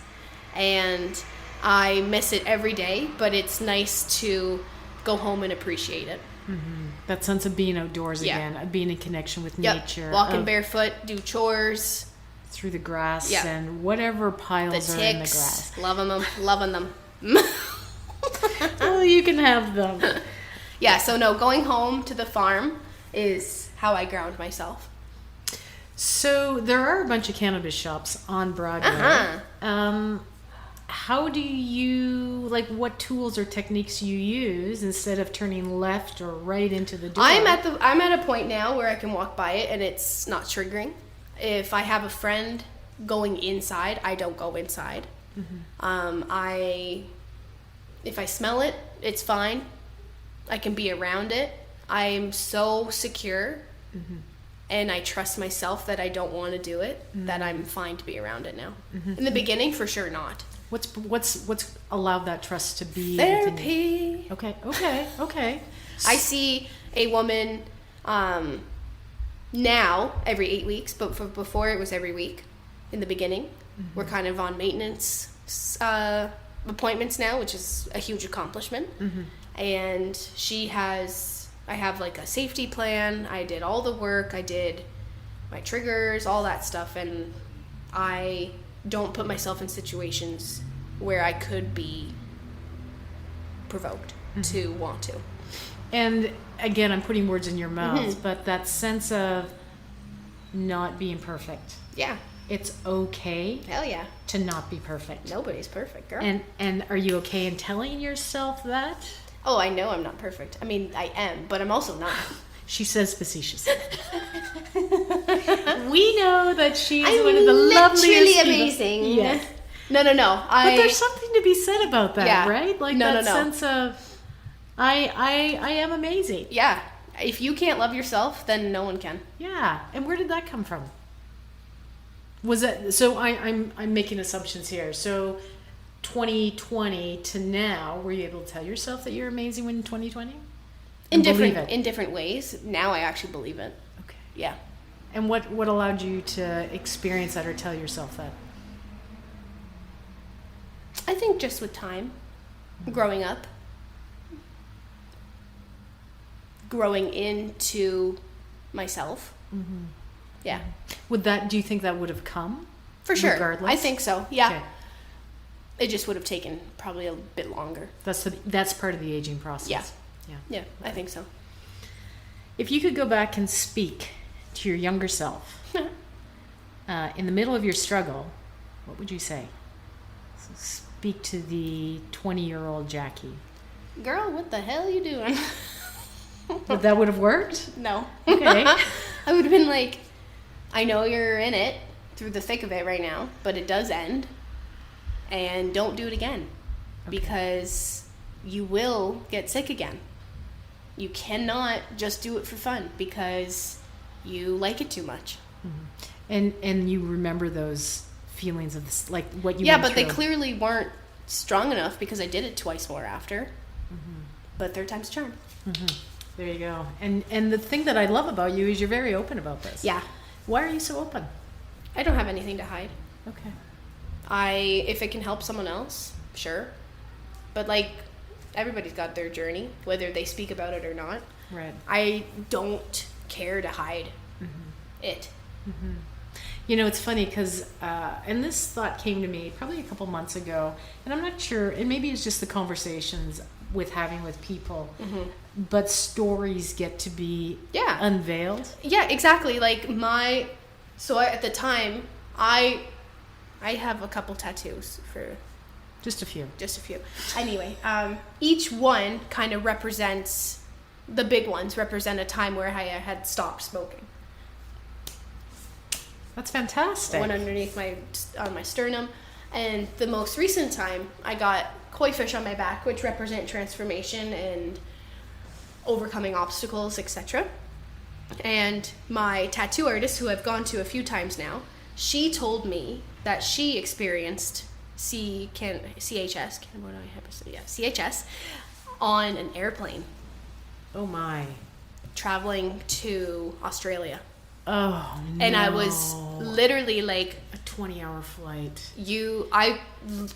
B: And I miss it every day, but it's nice to go home and appreciate it.
A: Mm-hmm. That sense of being outdoors again, of being in connection with nature.
B: Walking barefoot, do chores.
A: Through the grass and whatever piles are in the grass.
B: Loving them.
A: Well, you can have them.
B: Yeah, so no, going home to the farm is how I ground myself.
A: So there are a bunch of cannabis shops on Broadway. Uh-huh. How do you, what tools or techniques you use instead of turning left or right into the door?
B: I'm at a point now where I can walk by it and it's not triggering. If I have a friend going inside, I don't go inside. Mm-hmm. If I smell it, it's fine. I can be around it. I'm so secure. Mm-hmm. and I trust myself that I don't want to do it, that I'm fine to be around it now. In the beginning, for sure not.
A: What's allowed that trust to be?
B: Therapy.
A: Okay.
B: I see a woman now every 8 weeks, but before it was every week. In the beginning, we're kind of on maintenance appointments now, which is a huge accomplishment. And I have like a safety plan. I did all the work. I did my triggers, all that stuff, and I don't put myself in situations where I could be provoked to want to.
A: And again, I'm putting words in your mouth, but that sense of not being perfect.
B: Yeah.
A: It's okay.
B: Hell yeah.
A: To not be perfect.
B: Nobody's perfect, girl.
A: And are you okay in telling yourself that?
B: Oh, I know I'm not perfect. I mean, I am, but I'm also not.
A: She says facetiously. We know that she is one of the loveliest
B: literally amazing.
A: Yes.
B: No.
A: But there's something to be said about that,
B: Yeah.
A: right? Like that sense of, I am amazing.
B: Yeah. If you can't love yourself, then no one can.
A: Yeah. And where did that come from? Was that, so I'm making assumptions here. So 2020 to now, were you able to tell yourself that you're amazing when 2020?
B: In different ways. Now I actually believe it.
A: Okay.
B: Yeah.
A: And what allowed you to experience that or tell yourself that?
B: I think just with time, growing up, growing into myself. Yeah.
A: Do you think that would have come?
B: For sure.
A: Regardless?
B: I think so. Yeah.
A: Okay.
B: It just would have taken probably a bit longer.
A: That's part of the aging process.
B: Yeah, I think so.
A: If you could go back and speak to your younger self in the middle of your struggle, what would you say? So speak to the 20-year-old Jackie.
B: Girl, what the hell are you doing?
A: But that would have worked?
B: No.
A: Okay.
B: I would have been like, I know you're in it, through the thick of it right now, but it does end. And don't do it again. Okay. Because you will get sick again. You cannot just do it for fun because you like it too much. And you remember those feelings of this, like what you went but
A: through.
B: They clearly weren't strong enough because I did it twice more after. But third time's a charm.
A: There you go. And the thing that I love about you is you're very open about this.
B: Yeah.
A: Why are you so open?
B: I don't have anything to hide.
A: Okay.
B: If it can help someone else, sure. But like, everybody's got their journey, whether they speak about it or not.
A: Right.
B: I don't care to hide it.
A: You know, it's funny because, and this thought came to me probably a couple months ago, and I'm not sure, and maybe it's just the conversations having with people, but stories get to be unveiled. Yeah,
B: exactly. Like at the time, I have a couple tattoos for...
A: Just a few.
B: Anyway, each one kind of represents, the big ones represent a time where I had stopped smoking.
A: That's fantastic.
B: One underneath on my sternum. And the most recent time, I got koi fish on my back, which represent transformation and overcoming obstacles, etc. And my tattoo artist, who I've gone to a few times now, she told me that she experienced CHS on an airplane.
A: Oh my.
B: Traveling to Australia.
A: Oh no.
B: And I was literally like,
A: a 20-hour flight.
B: I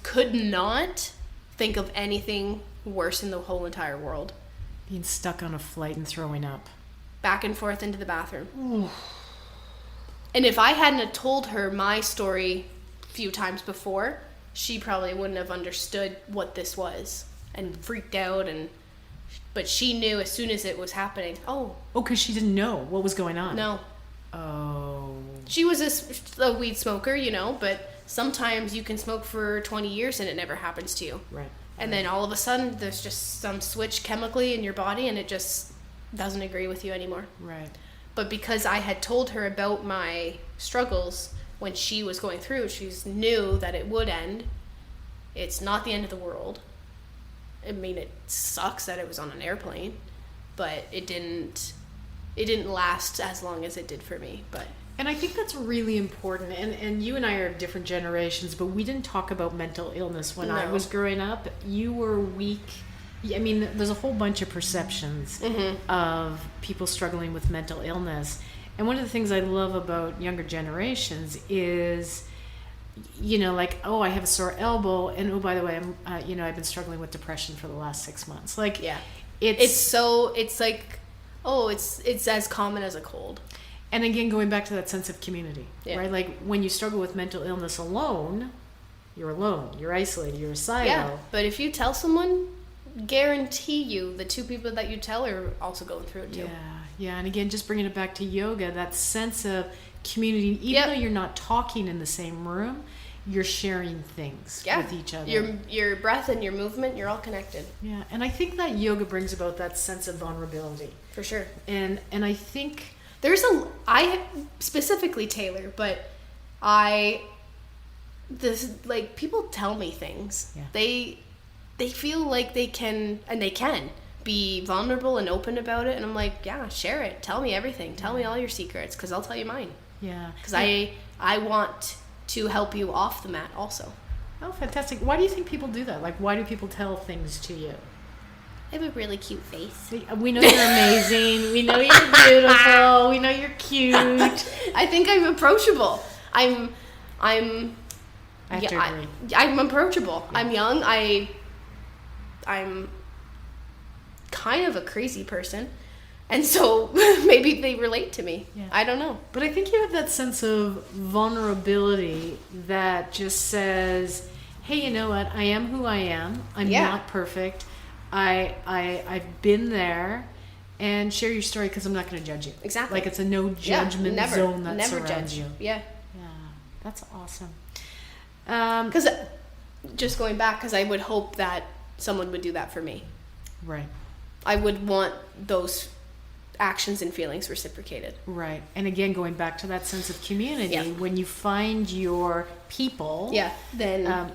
B: could not think of anything worse in the whole entire world.
A: Being stuck on a flight and throwing up.
B: Back and forth into the bathroom. Ooh. And if I hadn't have told her my story a few times before, she probably wouldn't have understood what this was and freaked out. But she knew as soon as it was happening. Oh,
A: because she didn't know what was going on.
B: No.
A: Oh.
B: She was a weed smoker, but sometimes you can smoke for 20 years and it never happens to you.
A: Right.
B: And then all of a sudden there's just some switch chemically in your body and it just doesn't agree with you anymore.
A: Right.
B: But because I had told her about my struggles when she was going through, she knew that it would end. It's not the end of the world. I mean, it sucks that it was on an airplane, but it didn't it didn't last as long as it did for me. But
A: And I think that's really important. And you and I are different generations, but we didn't talk about mental illness when I was growing up. You were weak. I mean, there's a whole bunch of perceptions of people struggling with mental illness. And one of the things I love about younger generations is, you know, like, oh, I have a sore elbow, and oh, by the way, I've been struggling with depression for the last 6 months. Like, it's like, oh, it's as common as a cold. And again, going back to that sense of community, right? Like, when you struggle with mental illness alone, you're alone, you're isolated, you're a silo.
B: Yeah, but if you tell someone, guarantee you the two people that you tell are also going through it too.
A: Yeah, and again, just bringing it back to yoga, that sense of community, even though you're not talking in the same room, you're sharing things with each other.
B: Your breath and your movement, you're all connected.
A: Yeah, and I think that yoga brings about that sense of vulnerability.
B: For sure.
A: And I think
B: I specifically Taylor, but people tell me things.
A: Yeah.
B: They feel like they can be vulnerable and open about it, and I'm like, yeah, share it. Tell me everything. Tell me all your secrets, because I'll tell you mine.
A: Yeah.
B: Because I want to help you off the mat also.
A: Oh, fantastic. Why do you think people do that? Like, why do people tell things to you?
B: I have a really cute face.
A: We know you're amazing. We know you're beautiful. We know you're cute.
B: I think I'm approachable. I'm
A: I have to agree.
B: I'm approachable. Yeah. I'm young. I'm kind of a crazy person, and so maybe they relate to me. Yeah. I don't know,
A: but I think you have that sense of vulnerability that just says, hey, you know what, I am who I am. I'm not perfect. I've been there, and share your story, because I'm not going to judge you.
B: Exactly.
A: Like, it's a no judgment zone that
B: never
A: surrounds
B: judge
A: you.
B: Yeah,
A: that's awesome.
B: Because just going back, because I would hope that someone would do that for me.
A: Right.
B: I would want those actions and feelings reciprocated.
A: Right. And again, going back to that sense of community, when you find your people.
B: Then.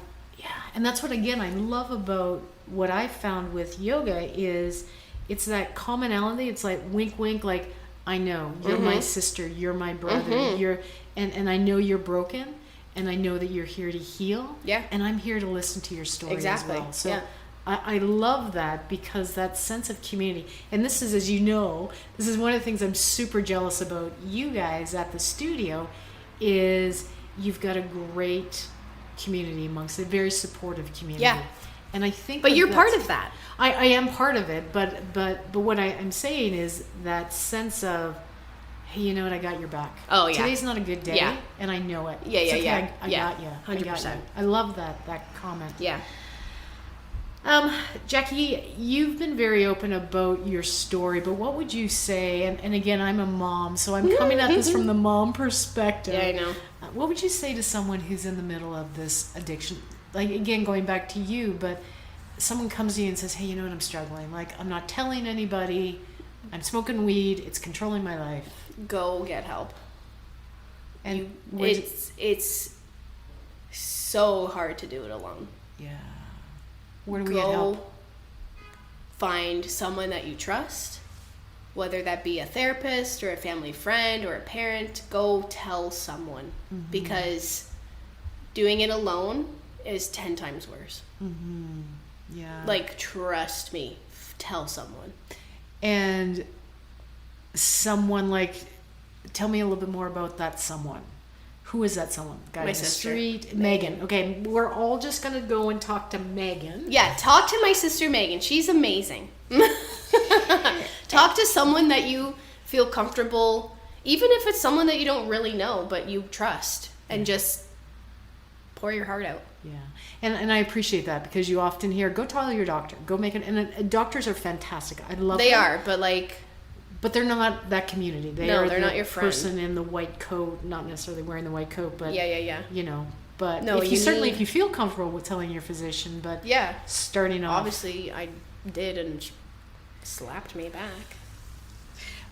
A: And that's what, again, I love about what I found with yoga is it's that commonality. It's like wink, wink, like, I know you're my sister, you're my brother, you're, and I know you're broken, and I know that you're here to heal.
B: Yeah.
A: And I'm here to listen to your story as well. So
B: yeah.
A: I love that, because that sense of community, and this is, as you know, this is one of the things I'm super jealous about you guys at the studio, is you've got a great community amongst a very supportive community.
B: Yeah.
A: And I think
B: but you're part of that.
A: I am part of it, but what I'm saying is that sense of, hey, you know what, I got your back.
B: Oh, yeah.
A: Today's not a good day, and I know it.
B: Yeah.
A: I got you.
B: 100%.
A: I love that comment.
B: Yeah.
A: Jackie, you've been very open about your story, but what would you say, and again, I'm a mom, so I'm coming at this from the mom perspective.
B: Yeah, I know.
A: What would you say to someone who's in the middle of this addiction? Like, again, going back to you, but someone comes to you and says, hey, you know what, I'm struggling. Like, I'm not telling anybody. I'm smoking weed. It's controlling my life.
B: Go get help.
A: And
B: it's so hard to do it alone.
A: Yeah. Where do we get help?
B: Go find someone that you trust, whether that be a therapist or a family friend or a parent. Go tell someone, because doing it alone is 10 times worse.
A: Yeah.
B: Like, trust me, tell someone.
A: And someone, like, tell me a little bit more about that someone. Who is that someone? Guy
B: My
A: in the
B: sister.
A: street? Megan. Okay, we're all just going to go and talk to Megan.
B: Yeah, talk to my sister Megan. She's amazing. Talk to someone that you feel comfortable, even if it's someone that you don't really know, but you trust, and just pour your heart out.
A: Yeah, and I appreciate that, because you often hear, go tell your doctor, go make it, and doctors are fantastic. I love them.
B: They are, but like...
A: But they're not that community. They're
B: not your friend.
A: Person in the white coat, not necessarily wearing the white coat, but
B: yeah.
A: You know, but
B: no,
A: if you feel comfortable with telling your physician, but starting off,
B: obviously I did, and slapped me back.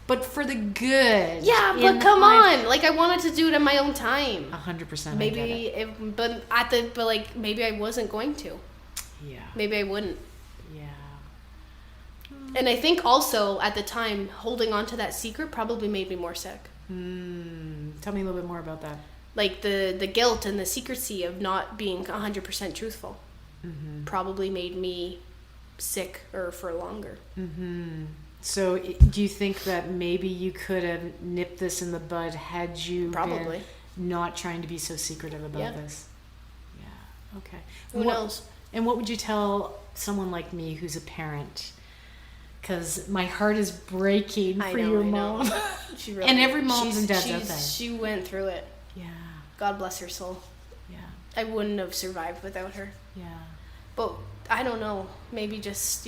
A: But for the good.
B: Yeah, but come on, like, I wanted to do it in my own time.
A: 100%.
B: Maybe, but maybe I wasn't going to.
A: Yeah.
B: Maybe I wouldn't.
A: Yeah.
B: And I think also at the time, holding on to that secret probably made me more sick.
A: Tell me a little bit more about that.
B: Like the guilt and the secrecy of not being 100% truthful probably made me sick or for longer.
A: So do you think that maybe you could have nipped this in the bud had you
B: Probably.
A: been not trying to be so secretive about this? Yeah. Okay.
B: Who knows?
A: And what would you tell someone like me who's a parent? Because my heart is breaking for your mom.
B: She really,
A: and every mom and dad's out there.
B: She went through it.
A: Yeah.
B: God bless her soul.
A: Yeah.
B: I wouldn't have survived without her.
A: Yeah.
B: But I don't know. Maybe just,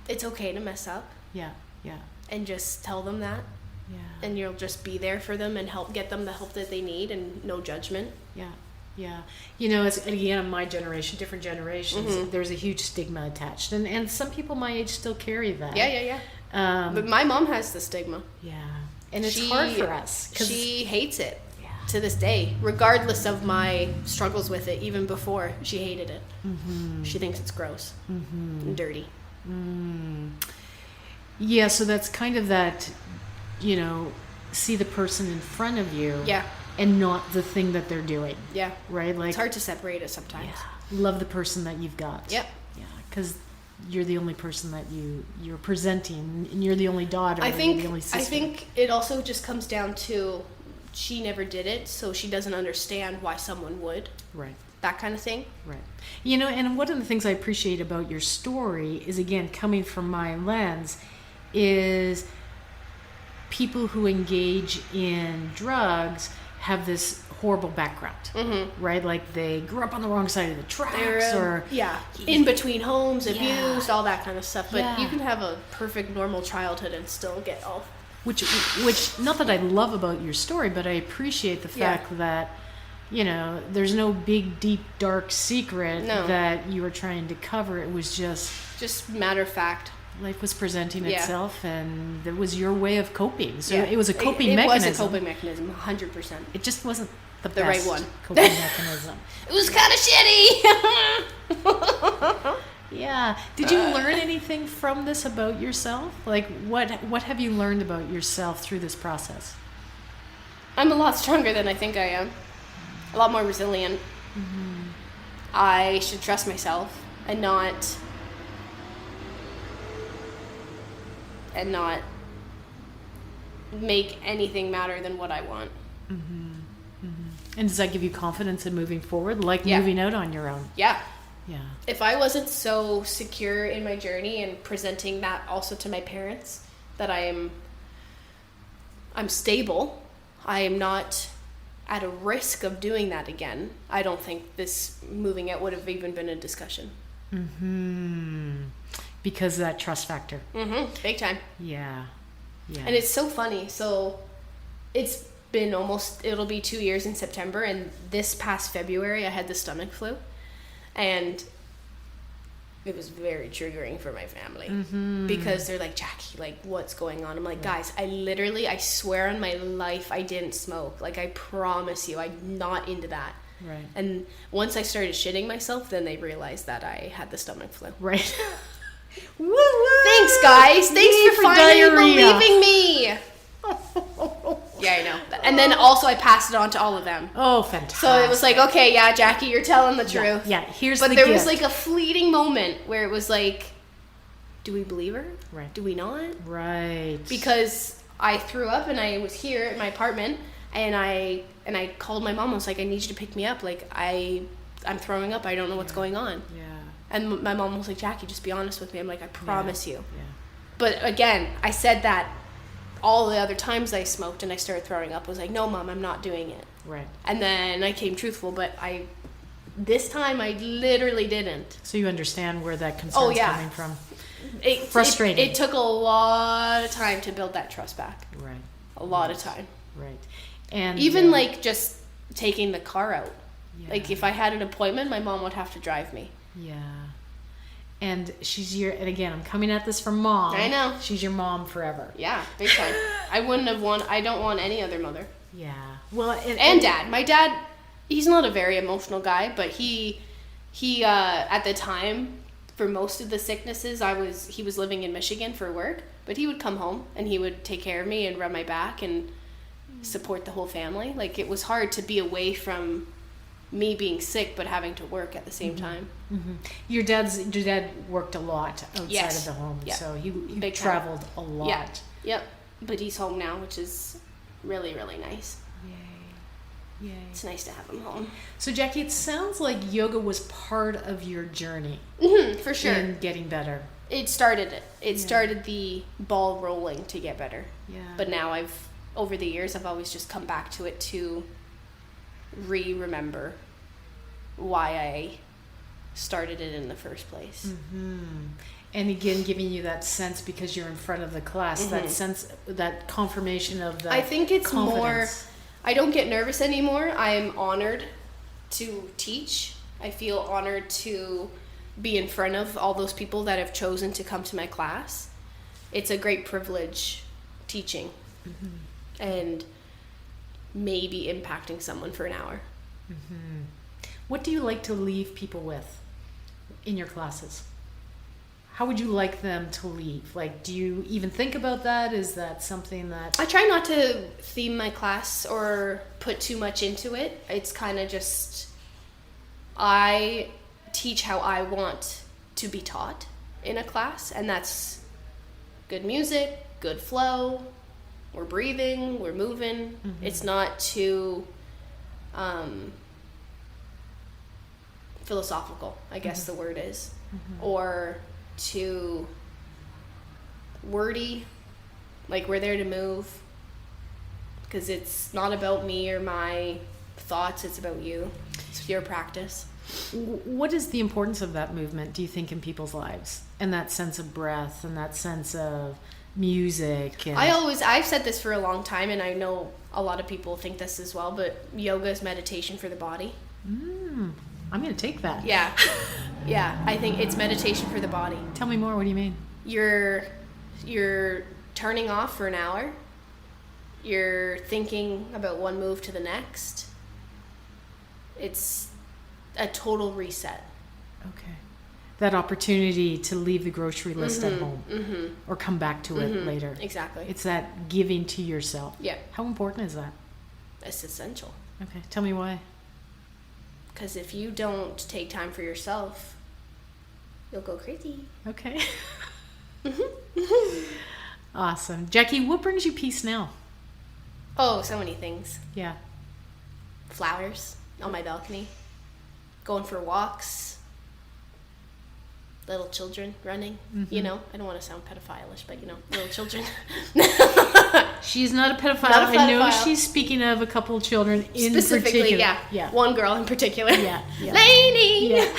B: it's okay to mess up.
A: Yeah. Yeah.
B: And just tell them that.
A: Yeah.
B: And you'll just be there for them and get them the help that they need and no judgment.
A: Yeah. Yeah. It's, again, my generation, different generations, there's a huge stigma attached. And some people my age still carry that.
B: Yeah. But my mom has the stigma.
A: Yeah. And it's hard for us.
B: She hates it to this day, regardless of my struggles with it. Even before, she hated it. She thinks it's gross and dirty.
A: Yeah, so that's kind of that, see the person in front of you.
B: Yeah.
A: And not the thing that they're doing.
B: Yeah.
A: Right? Like,
B: it's hard to separate it sometimes.
A: Yeah. Love the person that you've got.
B: Yep.
A: Yeah, because you're the only person that you're presenting, and you're the only daughter.
B: I think
A: the only sister.
B: I think it also just comes down to she never did it, so she doesn't understand why someone would.
A: Right.
B: That kind of thing.
A: Right. And one of the things I appreciate about your story is, again, coming from my lens, is people who engage in drugs have this horrible background, right? Like they grew up on the wrong side of the tracks, or
B: in between homes, abused, all that kind of stuff. But you can have a perfect normal childhood and still get all.
A: Which not that I love about your story, but I appreciate the fact that there's no big, deep, dark secret that you were trying to cover. It was just
B: matter of fact.
A: Life was presenting itself, and it was your way of coping. So it was a coping mechanism.
B: It was a coping mechanism, 100%.
A: It just wasn't the
B: best right one.
A: Coping mechanism.
B: It was kind of shitty.
A: Yeah. Did you learn anything from this about yourself? Like, what have you learned about yourself through this process?
B: I'm a lot stronger than I think I am. A lot more resilient. I should trust myself and not make anything matter than what I want.
A: And does that give you confidence in moving forward, like moving out on your own?
B: Yeah.
A: Yeah.
B: If I wasn't so secure in my journey and presenting that also to my parents, that I'm stable, I am not at a risk of doing that again, I don't think this moving out would have even been a discussion.
A: Because of that trust factor.
B: Big time.
A: Yeah.
B: And it's so funny. So it's been it'll be 2 years in September, and this past February I had the stomach flu, and it was very triggering for my family because they're like, Jackie, like, what's going on? I'm like, guys, I swear on my life I didn't smoke. Like, I promise you, I'm not into that.
A: Right.
B: And once I started shitting myself, then they realized that I had the stomach flu.
A: Right.
B: Woo-woo! Thanks, guys. Thanks for finally believing me. Yeah, I know. And then also I passed it on to all of them.
A: Oh, fantastic.
B: So it was like, okay, yeah, Jackie, you're telling the truth.
A: Yeah,
B: But there was like a fleeting moment where it was like, do we believe her?
A: Right.
B: Do we not?
A: Right.
B: Because I threw up and I was here at my apartment, and I called my mom. I was like, I need you to pick me up. Like, I'm throwing up. I don't know what's going on.
A: Yeah.
B: And my mom was like, Jackie, just be honest with me. I'm like, I promise you.
A: Yeah.
B: But again, I said that all the other times I smoked and I started throwing up. I was like, no, Mom, I'm not doing it.
A: Right.
B: And then I came truthful, but this time I literally didn't.
A: So you understand where that concern's coming from. Frustrating.
B: It took a lot of time to build that trust back.
A: Right.
B: A lot of time.
A: Right. And
B: even like just taking the car out.
A: Yeah.
B: Like if I had an appointment, my mom would have to drive me.
A: Yeah. And and again, I'm coming at this from mom.
B: I know.
A: She's your mom forever.
B: Yeah, big time. I don't want any other mother.
A: Yeah. Well,
B: and dad. My dad, he's not a very emotional guy, but he at the time, for most of the sicknesses, he was living in Michigan for work, but he would come home and he would take care of me and rub my back and support the whole family. Like, it was hard to be away from me being sick but having to work at the same time.
A: Your dad worked a lot outside of the home, so he traveled a lot.
B: Yep. But he's home now, which is really, really nice.
A: Yay.
B: It's nice to have him home.
A: So, Jackie, it sounds like yoga was part of your journey.
B: For sure.
A: In getting better.
B: It started it. It started the ball rolling to get better.
A: Yeah.
B: But now over the years, I've always just come back to it to remember why I started it in the first place.
A: And again, giving you that sense because you're in front of the class, that sense, that confirmation of the
B: I think it's
A: confidence.
B: more, I don't get nervous anymore. I'm honored to teach. I feel honored to be in front of all those people that have chosen to come to my class. It's a great privilege teaching and maybe impacting someone for an hour.
A: What do you like to leave people with in your classes? How would you like them to leave? Like, do you even think about that? Is that something that...
B: I try not to theme my class or put too much into it. It's kind of just, I teach how I want to be taught in a class, and that's good music, good flow, we're breathing, we're moving. It's not too philosophical, I guess the word is, or too wordy. Like, we're there to move because it's not about me or my thoughts, it's about you. It's your practice.
A: What is the importance of that movement, do you think, in people's lives? And that sense of breath and that sense of music? And...
B: I've said this for a long time, and I know a lot of people think this as well, but yoga is meditation for the body.
A: I'm going to take that.
B: Yeah. Yeah, I think it's meditation for the body.
A: Tell me more. What do you mean?
B: You're turning off for an hour. You're thinking about one move to the next. It's a total reset.
A: Okay. That opportunity to leave the grocery list at home or come back to it later.
B: Exactly.
A: It's that giving to yourself.
B: Yeah.
A: How important is that?
B: It's essential.
A: Okay. Tell me why.
B: Because if you don't take time for yourself, you'll go crazy.
A: Okay. Awesome. Jackie, what brings you peace now?
B: Oh, so many things.
A: Yeah.
B: Flowers on my balcony. Going for walks. Little children running. You know, I don't want to sound pedophile-ish, but, you know, little children.
A: She's not a pedophile.
B: Not a
A: I know
B: pedophile.
A: she's speaking of a couple of children in
B: Specifically,
A: particular.
B: yeah. One girl in particular.
A: Yeah.
B: Lainey!
A: Yeah.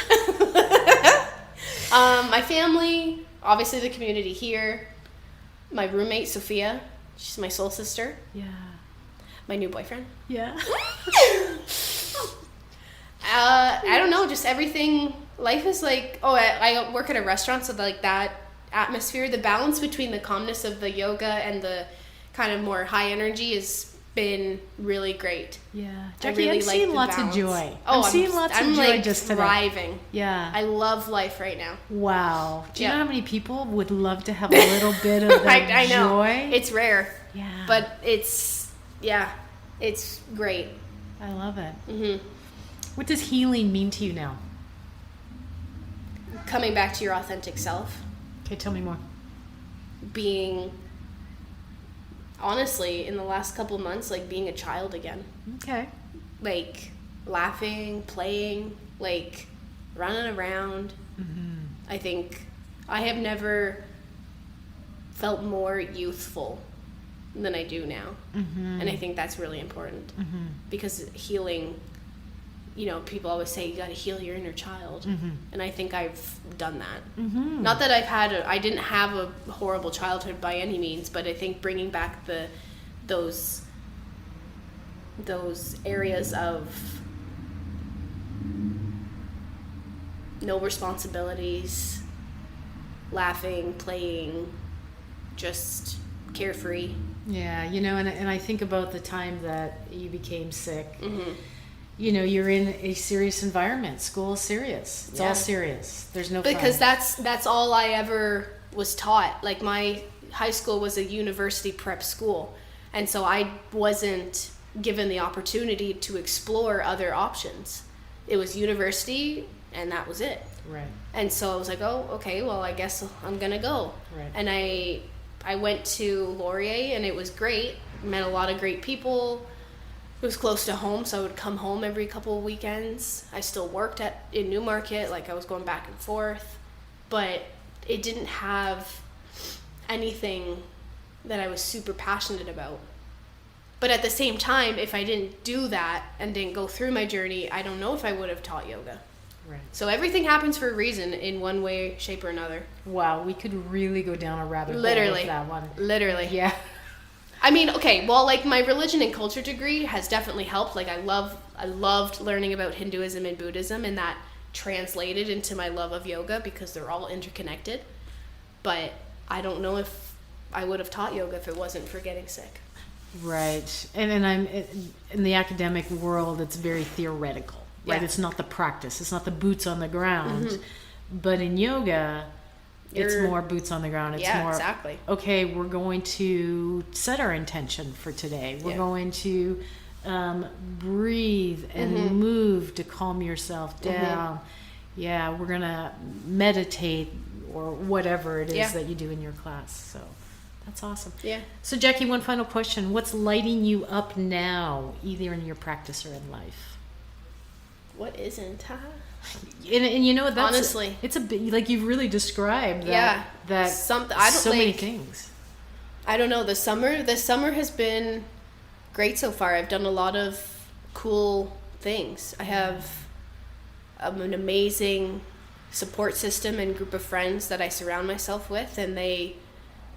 B: My family, obviously the community here. My roommate, Sophia. She's my soul sister.
A: Yeah.
B: My new boyfriend.
A: Yeah.
B: I don't know, just everything. Life is like, I work at a restaurant, so like that atmosphere, the balance between the calmness of the yoga and the kind of more high energy has been really great.
A: Yeah.
B: I
A: Jackie,
B: really
A: I'm
B: like
A: seeing
B: the
A: lots
B: balance.
A: of joy.
B: Oh,
A: I'm seeing lots of joy
B: like
A: just today.
B: thriving.
A: Yeah.
B: I love life right now.
A: Wow. Do you
B: Yeah.
A: know how many people would love to have a little bit of that
B: I know.
A: joy?
B: It's rare.
A: Yeah.
B: But it's great.
A: I love it. What does healing mean to you now?
B: Coming back to your authentic self.
A: Okay, tell me more.
B: Being, honestly, in the last couple months, like being a child again.
A: Okay.
B: Like laughing, playing, like running around. I think I have never felt more youthful than I do now. And I think that's really important because healing, you know, people always say you got to heal your inner child. And I think I've done that. Not that I didn't have a horrible childhood by any means, but I think bringing back those areas of no responsibilities, laughing, playing, just carefree.
A: Yeah, you know, and I think about the time that you became sick. you're in a serious environment. School is serious. It's all serious. There's no
B: because
A: fun.
B: that's all I ever was taught. Like, my high school was a university prep school, and so I wasn't given the opportunity to explore other options. It was university, and that was it.
A: Right.
B: And so I was like, oh, okay, well, I guess I'm gonna go.
A: Right.
B: And I went to Laurier, and it was great. Met a lot of great people. It was close to home, so I would come home every couple of weekends. I still worked in Newmarket, like I was going back and forth, but it didn't have anything that I was super passionate about. But at the same time, if I didn't do that and didn't go through my journey, I don't know if I would have taught yoga.
A: Right.
B: So everything happens for a reason in one way, shape, or another.
A: Wow, we could really go down a rabbit hole with that one.
B: Literally.
A: Yeah.
B: I mean, okay, well, like, my religion and culture degree has definitely helped. Like, I loved learning about Hinduism and Buddhism, and that translated into my love of yoga because they're all interconnected. But I don't know if I would have taught yoga if it wasn't for getting sick.
A: Right. And I'm in the academic world, it's very theoretical, right?
B: Yeah.
A: It's not the practice. It's not the boots on the ground.
B: Mm-hmm.
A: But in yoga, it's more boots on the ground. It's more,
B: exactly.
A: Okay, we're going to set our intention for today. We're going to breathe and move to calm yourself down. Yeah, we're going to meditate or whatever it is that you do in your class. So that's awesome.
B: Yeah.
A: So, Jackie, one final question. What's lighting you up now, either in your practice or in life?
B: What isn't, huh?
A: And you know what? That's
B: honestly,
A: it's a bit like you've really described that. That
B: something. I don't
A: so
B: like,
A: many things. I
B: don't know. The summer has been great so far. I've done a lot of cool things. I have an amazing support system and group of friends that I surround myself with, and they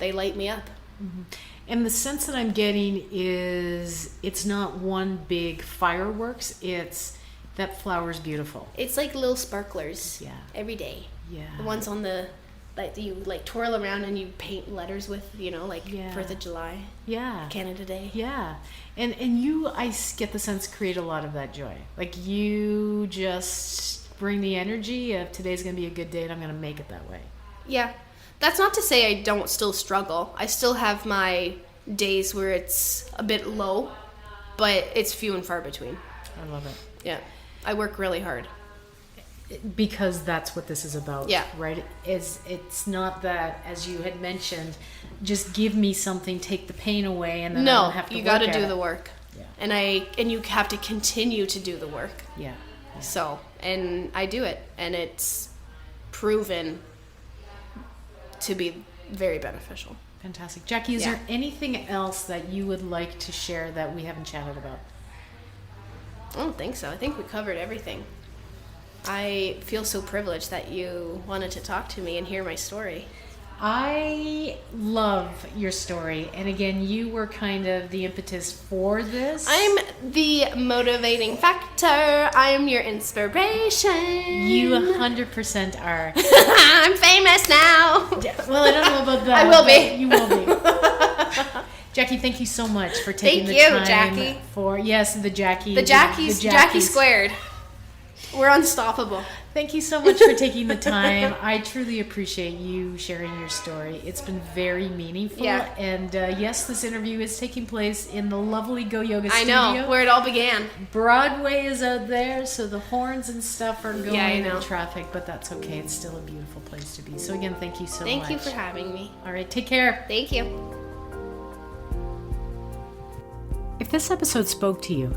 B: light me up.
A: Mm-hmm. And the sense that I'm getting is it's not one big fireworks. It's that flower's beautiful.
B: It's like little sparklers.
A: Yeah.
B: Every day.
A: Yeah.
B: The ones on the, like, you like twirl around and you paint letters with, like 4th of July.
A: Yeah.
B: Canada Day.
A: Yeah. And you, I get the sense, create a lot of that joy. Like, you just bring the energy of today's going to be a good day and I'm going to make it that way.
B: Yeah. That's not to say I don't still struggle. I still have my days where it's a bit low, but it's few and far between.
A: I love it.
B: Yeah. I work really hard.
A: Because that's what this is about,
B: yeah.
A: Right? It's not that, as you had mentioned, just give me something, take the pain away, and then I don't have to
B: you
A: got
B: to do the work.
A: Yeah.
B: And you have to continue to do the work.
A: Yeah.
B: So, and I do it, and it's proven to be very beneficial.
A: Fantastic. Jackie, is there anything else that you would like to share that we haven't chatted about?
B: I don't think so. I think we covered everything. I feel so privileged that you wanted to talk to me and hear my story.
A: I love your story. And again, you were kind of the impetus for this.
B: I'm the motivating factor. I am your inspiration.
A: You 100% are.
B: I'm famous now.
A: Well, I don't know about that.
B: I will be.
A: You will be. Jackie, thank you so much for taking the time.
B: Jackie.
A: The Jackie.
B: The Jackie squared. We're unstoppable.
A: Thank you so much for taking the time. I truly appreciate you sharing your story. It's been very meaningful.
B: Yeah.
A: And yes, this interview is taking place in the lovely Go Yoga studio.
B: I know, where it all began.
A: Broadway is out there, so the horns and stuff are going
B: in
A: traffic, but that's okay. It's still a beautiful place to be. So again, thank you so much.
B: Thank you for having me.
A: All right, take care.
B: Thank you.
A: If this episode spoke to you,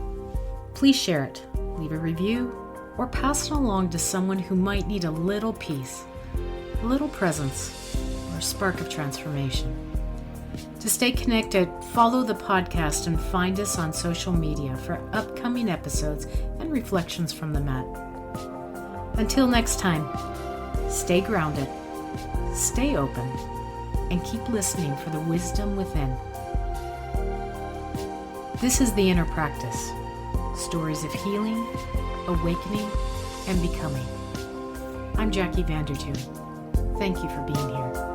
A: please share it, leave a review, or pass it along to someone who might need a little peace, a little presence, or a spark of transformation. To stay connected, follow the podcast and find us on social media for upcoming episodes and reflections from the mat. Until next time, stay grounded, stay open, and keep listening for the wisdom within. This is the Inner Practice. Stories of healing, awakening, and becoming. I'm Jackie Vandertuin. Thank you for being here.